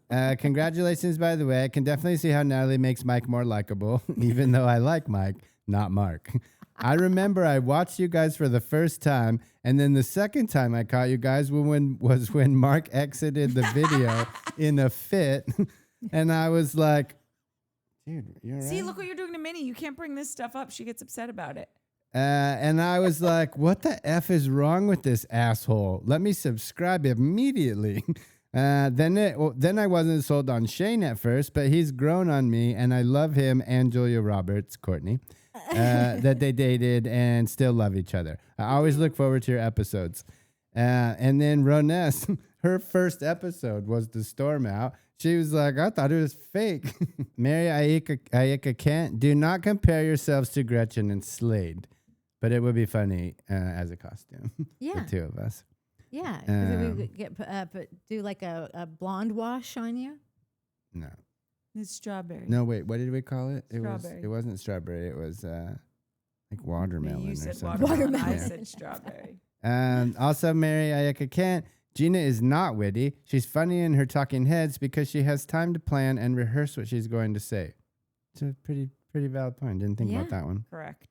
Congratulations, by the way. I can definitely see how Natalie makes Mike more likable, even though I like Mike, not Mark. I remember I watched you guys for the first time, and then the second time I caught you guys was when Mark exited the video in a fit, and I was like, dude, you're right. See, look what you're doing to Minnie. You can't bring this stuff up. She gets upset about it. And I was like, what the F is wrong with this asshole? Let me subscribe immediately. Then I wasn't sold on Shane at first, but he's grown on me, and I love him and Julia Roberts, Courtney, that they dated and still love each other. I always look forward to your episodes. And then Roness, her first episode was the storm out. She was like, I thought it was fake. Mary Ayika Kent, do not compare yourselves to Gretchen and Slade, but it would be funny as a costume. Yeah. The two of us. Yeah. We could do like a blonde wash on you. No. It's strawberry. No, wait. What did we call it? Strawberry. It wasn't strawberry. It was like watermelon You or said something. watermelon. I Yeah. said strawberry. Also, Mary Ayaka Kent. Gina is not witty. She's funny in her talking heads because she has time to plan and rehearse what she's going to say. It's a pretty valid point. Didn't think about that one. Correct.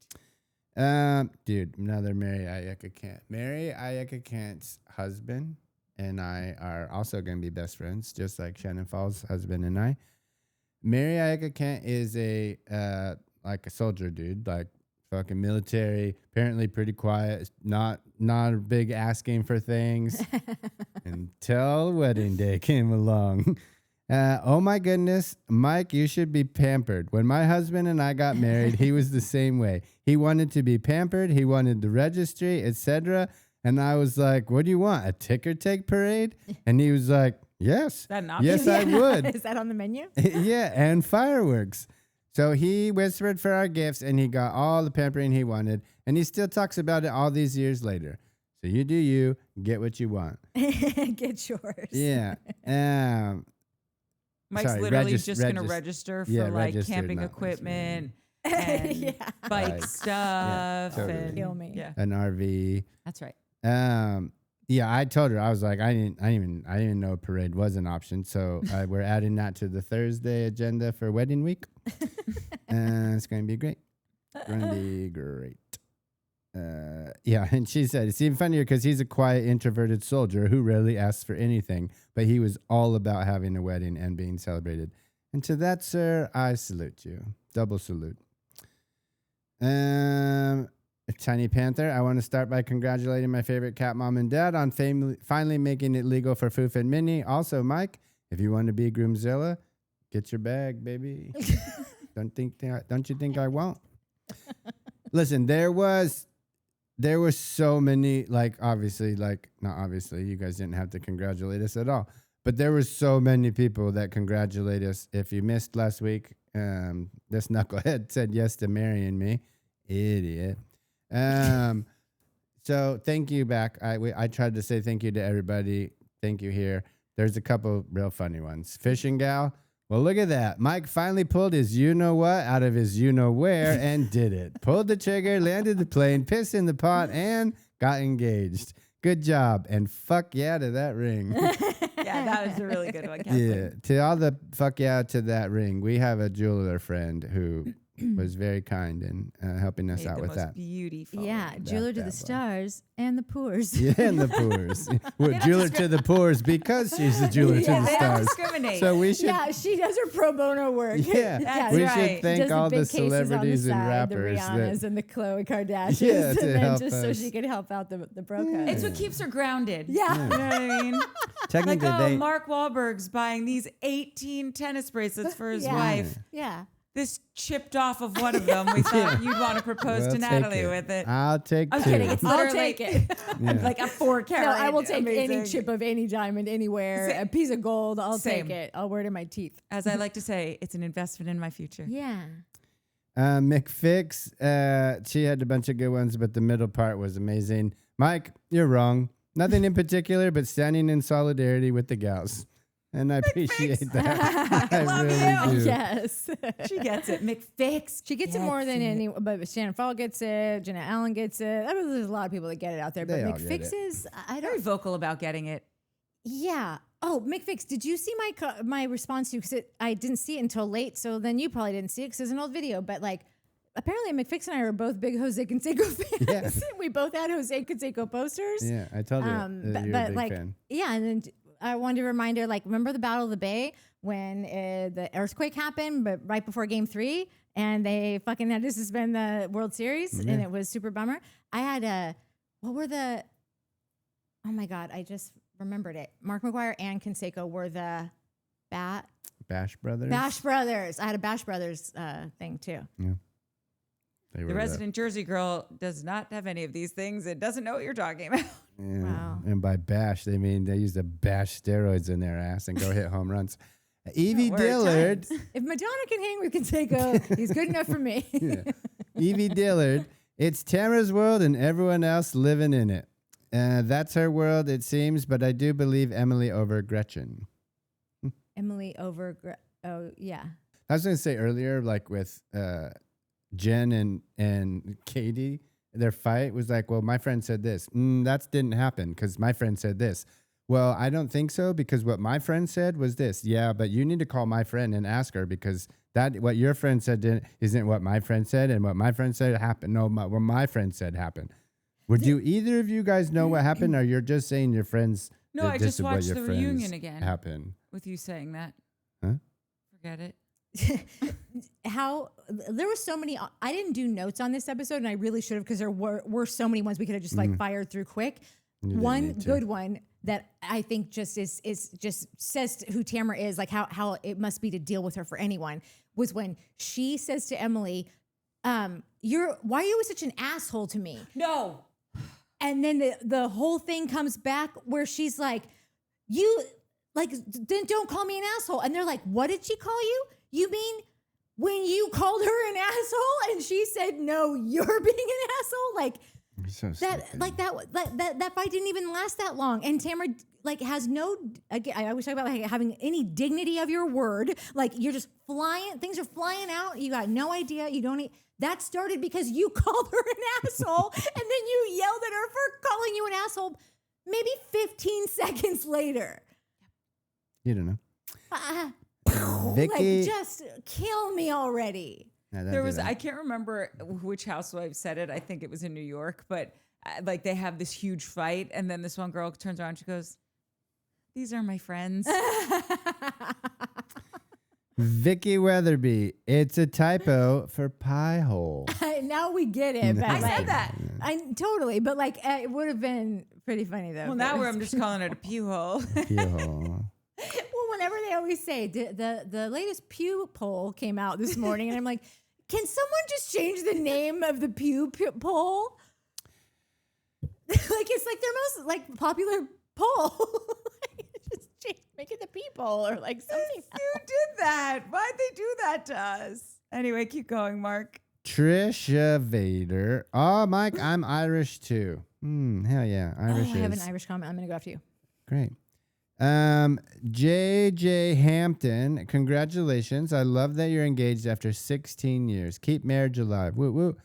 Dude, another Mary Ayaka Kent. Mary Ayaka Kent's husband and I are also going to be best friends, just like Shannon Fall's husband and I. Mary Ayaka Kent is like a soldier dude, like fucking military, apparently pretty quiet, not big asking for things until wedding day came along. Oh my goodness, Mike, you should be pampered. When my husband and I got married, he was the same way. He wanted to be pampered. He wanted the registry, etc. And I was like, what do you want? A ticker take parade? And he was like, yes. Is that an option? Yes, I would. Is that on the menu? Yeah, and fireworks. So he whispered for our gifts, and he got all the pampering he wanted, and he still talks about it all these years later. So you do you, get what you want. Get yours. Yeah. Mike's Sorry, literally just going to register for like registered, camping not equipment and Yeah. bike Like, stuff. totally. And, Kill me. Yeah, An RV. that's right. Yeah, I told her, I was like, I didn't even know a parade was an option. So we're adding that to the Thursday agenda for wedding week. It's going to be great. Going to be great. Yeah, and she said, it's even funnier because he's a quiet, introverted soldier who rarely asks for anything, but he was all about having a wedding and being celebrated. And to that, sir, I salute you. Double salute. Tiny Panther, I want to start by congratulating my favorite cat mom and dad on finally making it legal for Foof and Minnie. Also, Mike, if you want to be Groomzilla, get your bag, baby. Don't you think I won't? Listen, there were so many, like, obviously, like, not obviously, you guys didn't have to congratulate us at all, but there were so many people that congratulate us. If you missed last week, this knucklehead said yes to marrying me. Idiot. So thank you back. I tried to say thank you to everybody. Thank you here. There's a couple real funny ones. Fishing gal. Well, look at that. Mike finally pulled his you-know-what out of his you-know-where and did it. Pulled the trigger, landed the plane, pissed in the pot, and got engaged. Good job. And fuck yeah to that ring. Yeah, that was a really good one, Kathleen. Yeah, to all the fuck yeah to that ring. We have a jeweler friend who was very kind in helping us Made out the with most that. beautiful. Yeah, jeweler to the boy. stars and the poors. Yeah, and the poors. We're jeweler to the poors because she's the jeweler to Yeah. the They don't stars. discriminate. So we should, Yeah, she does her pro bono work. yeah, That's we right. should thank Does all big the cases on celebrities the and side, rappers the Rihannas that, and the Khloe Kardashians, Yeah, to and then help just so us. she can help out the bro code. It's what keeps her grounded. Yeah. You know what I mean? Like, technically oh, they, Mark Wahlberg's buying these 18 tennis bracelets for his wife. Yeah. This chipped off of one of them. We thought you'd want to propose we'll to take Natalie it. with it. I'll take I'm two. kidding. It's I'll literally take it. like a 4 carat. No, I will take any amazing. chip of any diamond anywhere, Same. a piece of gold. I'll Same. take it. I'll wear it in my teeth. As I like to say, it's an investment in my future. Yeah. McFix, she had a bunch of good ones, but the middle part was amazing. Mike, you're wrong. Nothing in particular, but standing in solidarity with the gals. And I appreciate that. I love really you. do. Yes. She gets it. McFix. She gets it more than any, but Shannon Fall gets it. Jenna Allen gets it. I mean, there's a lot of people that get it out there. They But all get it. McFix's, I Very don't. vocal about getting it. Yeah. Oh, McFix, did you see my response to you? Because I didn't see it until late. So then you probably didn't see it because it's an old video. But like, apparently McFix and I are both big Jose Canseco fans. Yeah. We both had Jose Canseco posters. Yeah, I told you that you're a big like, fan. yeah, and then I wanted to remind her, like, remember the Battle of the Bay when the earthquake happened, but right before Game 3, and they fucking had to suspend the World Series, and it was super bummer. I had what were the? Oh my God, I just remembered it. Mark McGuire and Canseco were the Bash Brothers. Bash Brothers. I had a Bash Brothers thing too. They were The resident Jersey girl does not have any of these things and doesn't know what you're talking about. Yeah. Wow. And by bash, they mean they used to bash steroids in their ass and go hit home runs. Evie We're at Dillard. times. If Madonna can hang with Canseco, he's good enough for me. Yeah. Evie Dillard. It's Tamra's world and everyone else living in it. That's her world, it seems, but I do believe Emily over Gretchen. Emily over. Oh yeah. I was going to say earlier, like with Jen and Katie, their fight was like, well, my friend said this. That didn't happen because my friend said this. Well, I don't think so because what my friend said was this. Yeah, but you need to call my friend and ask her because that what your friend said isn't what my friend said, and what my friend said happened. No, what my friend said happened. Would you either of you guys know what happened, or you're just saying your friends? No, that I this just is what watched your the friends reunion again. Happened. With you saying that. Huh? Forget it. How there were so many. I didn't do notes on this episode, and I really should have because there were so many ones we could have just like fired through quick. didn't One need to. good one that I think just is just says who Tamra is, like how it must be to deal with her for anyone, was when she says to Emily, why are you always such an asshole to me? No. And then the whole thing comes back where she's like, you like, then don't call me an asshole. And they're like, what did she call you? You mean when you called her an asshole? And she said, no, you're being an asshole. Like So that, stupid. like that fight didn't even last that long. And Tamra like has no, again, I always talk about like having any dignity of your word. Like you're just flying, things are flying out. You got no idea. You don't that started because you called her an asshole and then you yelled at her for calling you an asshole maybe 15 seconds later. You don't know. Vicky. Like, just kill me already. No, don't There do was, that. I can't remember which housewife said it. I think it was in New York, but like they have this huge fight. And then this one girl turns around and she goes, these are my friends. Vicky Weatherby. It's a typo for pie hole. Now we get it. But I like, said that. I totally, but like it would have been pretty funny though. Well, now I'm just calling it a pew hole. Pie hole. Well, whenever they always say the latest Pew poll came out this morning, and I'm like, can someone just change the name of the Pew poll? Like it's like their most like popular poll. Just make it the people or like something. You did that. Why'd they do that to us? Anyway, keep going, Mark. Trisha Vader. Oh, Mike, I'm Irish too. Hell yeah. Irish I have an is Irish comment. I'm gonna go after you. great. JJ Hampton, congratulations. I love that you're engaged after 16 years. Keep marriage alive. Woo woo.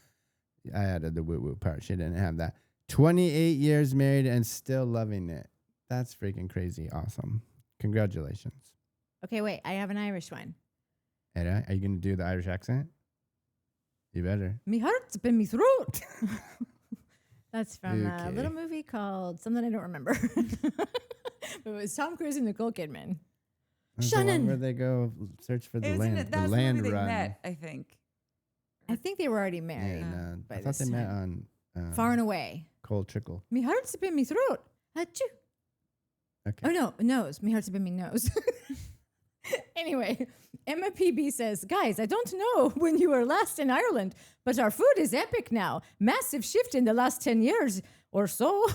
I added the woo woo part. She didn't have that. 28 years married and still loving it. That's freaking crazy. Awesome. Congratulations. Okay, wait. I have an Irish one. Edda, are you going to do the Irish accent? You better. Me heart's been me throat. That's from a Okay. little movie called something I don't remember. But it was Tom Cruise and Nicole Kidman. That's the one Shannon. where they go search for the Isn't land, it? the That's the land movie they run. met, I think. I think they were already Yeah, married. no, by I thought this they met time. on Far and away. Cold Trickle. Me heart's been me throat. Achoo. Okay. Oh no, nose. Me heart's been me nose. Anyway, Emma PB says, guys, I don't know when you were last in Ireland, but our food is epic now. Massive shift in the last 10 years or so.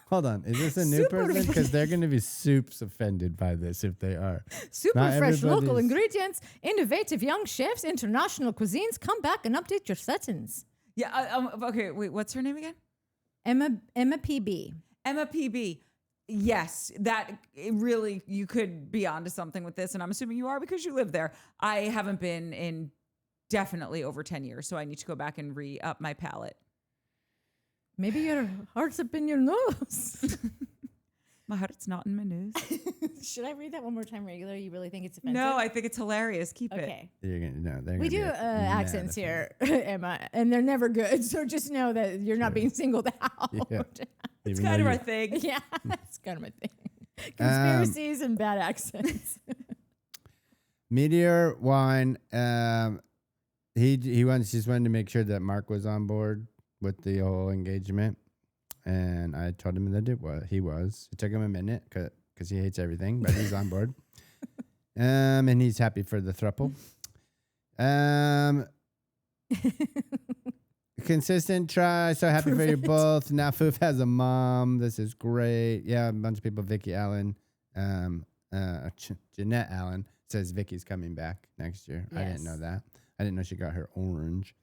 Hold on. Is this a new Super person? Because they're going to be soups offended by this if they are. Super Not fresh local everybody's- ingredients, innovative young chefs, international cuisines. Come back and update your settings. Yeah. Okay. Wait. What's her name again? Emma PB. Emma PB. Yes, that it really, you could be onto something with this, and I'm assuming you are because you live there. I haven't been in definitely over 10 years, so I need to go back and re-up my palate. Maybe your heart's up in your nose. My heart's not in my nose. Should I read that one more time regular? You really think it's offensive? No, I think it's hilarious. Keep it. Okay. You're gonna, no, they're We gonna do be mad accents at here, Emma, and they're never good. So just know that you're not being singled out. Yeah. It's Even kind though of our you- thing. Yeah, that's kind of my thing. Conspiracies and bad accents. Meteor Wine. He just wanted to make sure that Mark was on board with the whole engagement, and I told him that he was. It took him a minute because he hates everything, but he's on board. And he's happy for the throuple. Consistent try. So happy for you both. Now Foof has a mom. This is great. Yeah, a bunch of people. Vicky Allen, Jeanette Allen says Vicky's coming back next year. I didn't know that. I didn't know she got her orange.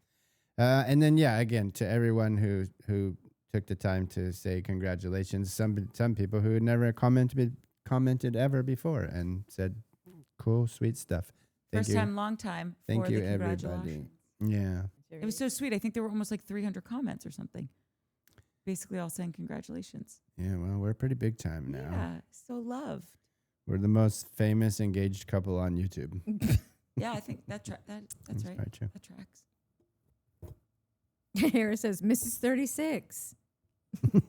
And then again to everyone who took the time to say congratulations. Some people who had never commented ever before and said cool, sweet stuff. First time, long time. Thank for you, the everybody. congratulations. Yeah. It was so sweet. I think there were almost like 300 comments or something. Basically all saying congratulations. Yeah, well, we're pretty big time now. Yeah, so loved. We're the most famous engaged couple on YouTube. Yeah, I think that's right. That's right. probably true. That tracks. Harris says, Mrs. 36. Hell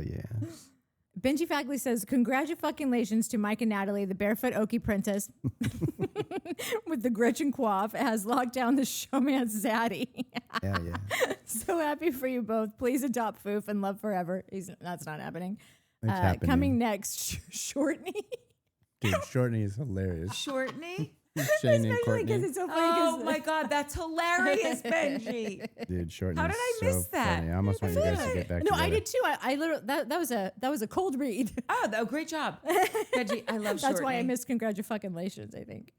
yeah. Benji Fagley says, congratulations to Mike and Natalie, the barefoot Okie princess with the Gretchen coif has locked down the Showmance zaddy. Hell yeah. So happy for you both. Please adopt Foof and love forever. That's not happening. It's happening. Coming next, Shortney. Dude, Shortney is hilarious. Shortney? Shane and Especially because Courtney. it's so funny. Oh my God, that's hilarious, Benji. Dude, Shortney How is did I so miss that? funny. I almost want you guys to get back No, together. I did too. I literally that was a cold read. Oh, great job. Benji, I love That's why I Shortney. missed congratulations, I think.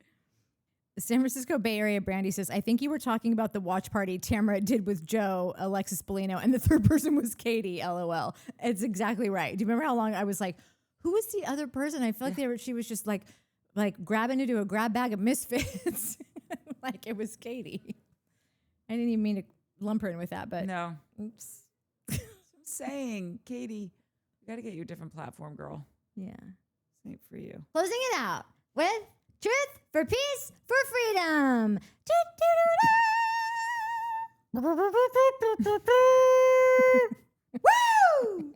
The San Francisco Bay Area Brandy says, I think you were talking about the watch party Tamra did with Joe, Alexis Bellino, and the third person was Katie, LOL. It's exactly right. Do you remember how long I was like, who was the other person? I feel like she was just like grabbing into a grab bag of misfits. Like it was Katie. I didn't even mean to lump her in with that, but No. oops. I'm saying, Katie, we got to get you a different platform, girl. Yeah. This ain't for you. Closing it out with Truth for peace for freedom. Woo!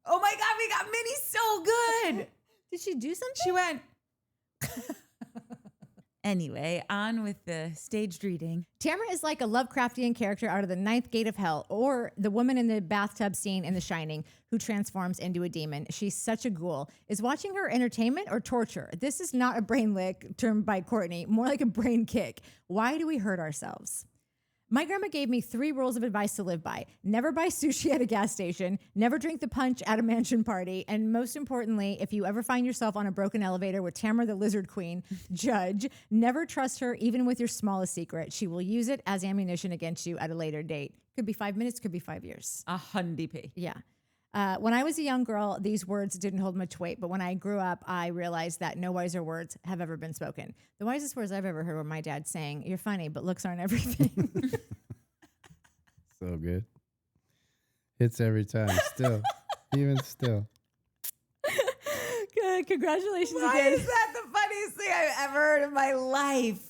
Oh my God, we got Minnie so good. Did she do something? She went. Anyway, on with the staged reading. Tamra is like a Lovecraftian character out of the ninth gate of hell, or the woman in the bathtub scene in The Shining who transforms into a demon. She's such a ghoul. Is watching her entertainment or torture? This is not a brain lick termed by Courtney, more like a brain kick. Why do we hurt ourselves? My grandma gave me 3 rules of advice to live by. Never buy sushi at a gas station, never drink the punch at a mansion party, and most importantly, if you ever find yourself on a broken elevator with Tamra the Lizard Queen, Judge, never trust her even with your smallest secret. She will use it as ammunition against you at a later date. Could be 5 minutes, could be 5 years. 100p. Yeah. When I was a young girl, these words didn't hold much weight, but when I grew up, I realized that no wiser words have ever been spoken. The wisest words I've ever heard were my dad saying, "You're funny, but looks aren't everything." So good. Hits every time. Still. Even still. Good. Congratulations Why again. is that the funniest thing I've ever heard in my life?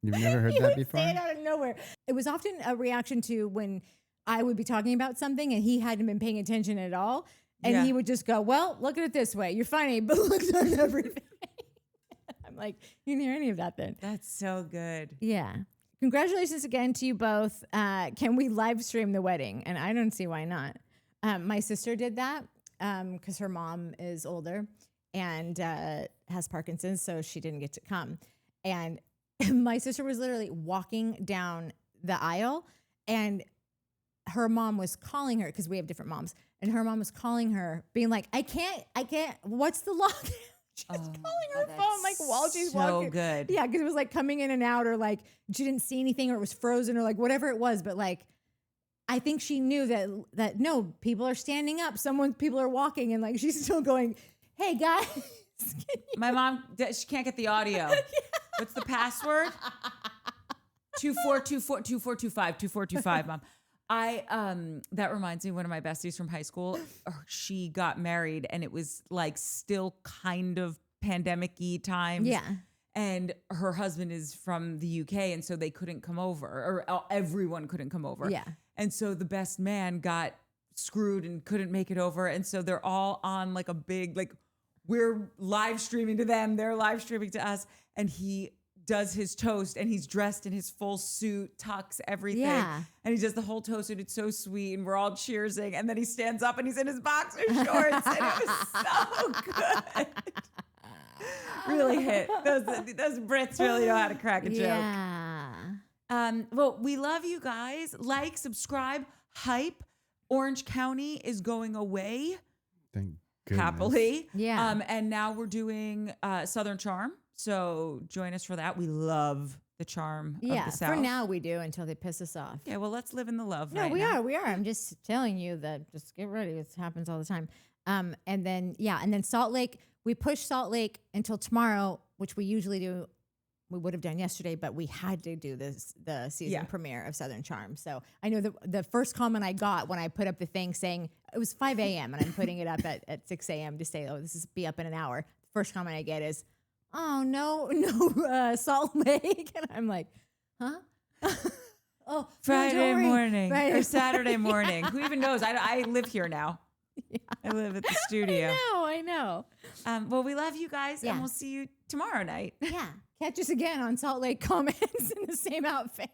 You've never heard You that would before? say it out of nowhere. It was often a reaction to when I would be talking about something and he hadn't been paying attention at all. And Yeah. he would just go, "Well, look at it this way. You're funny, but looks aren't everything." I'm like, you didn't hear any of that then. That's so good. Yeah. Congratulations again to you both. Can we live stream the wedding? And I don't see why not. My sister did that because her mom is older and has Parkinson's, so she didn't get to come. And my sister was literally walking down the aisle, and her mom was calling her because we have different moms, and her mom was calling her, being like, I can't, what's the lock?" She was calling her phone like while she's walking. So good. Yeah, because it was like coming in and out, or like she didn't see anything, or it was frozen, or like whatever it was. But like, I think she knew that no, people are standing up. People are walking, and like she's still going, "Hey guys." My mom, she can't get the audio. What's the password? 2425, Mom. That reminds me, one of my besties from high school, she got married and it was like still kind of pandemic-y times. Yeah. And her husband is from the UK, and so they couldn't come over, or everyone couldn't come over. Yeah. And so the best man got screwed and couldn't make it over. And so they're all on like a big, like, we're live streaming to them, they're live streaming to us. And he does his toast, and he's dressed in his full suit, tux, everything. Yeah. And he does the whole toast, and it's so sweet, and we're all cheersing. And then he stands up and he's in his boxer shorts, and it was so good. Really hit. Those Brits really know how to crack a joke. Yeah. Well, we love you guys. Like, subscribe, hype. Orange County is going away. Thank goodness. Happily. Yeah. And now we're doing Southern Charm. So join us for that. We love the charm of Yeah. the South. For now we do, until they piss us off. Yeah, well, let's live in the love No, right we now. are. We are. I'm just telling you that just get ready. It happens all the time. And then Salt Lake, we push Salt Lake until tomorrow, which we usually do. We would have done yesterday, but we had to do the season premiere of Southern Charm. So I know the first comment I got when I put up the thing saying it was 5 a.m. and I'm putting it up at 6 a.m. to say, oh, this is be up in an hour. The first comment I get is, oh, no, Salt Lake. And I'm like, huh? Oh, Friday morning Friday or Saturday morning. Who even knows? I live here now. Yeah. I live at the studio. I know. Well, we love you guys, Yeah. and we'll see you tomorrow night. Yeah. Catch us again on Salt Lake Comments in the same outfit.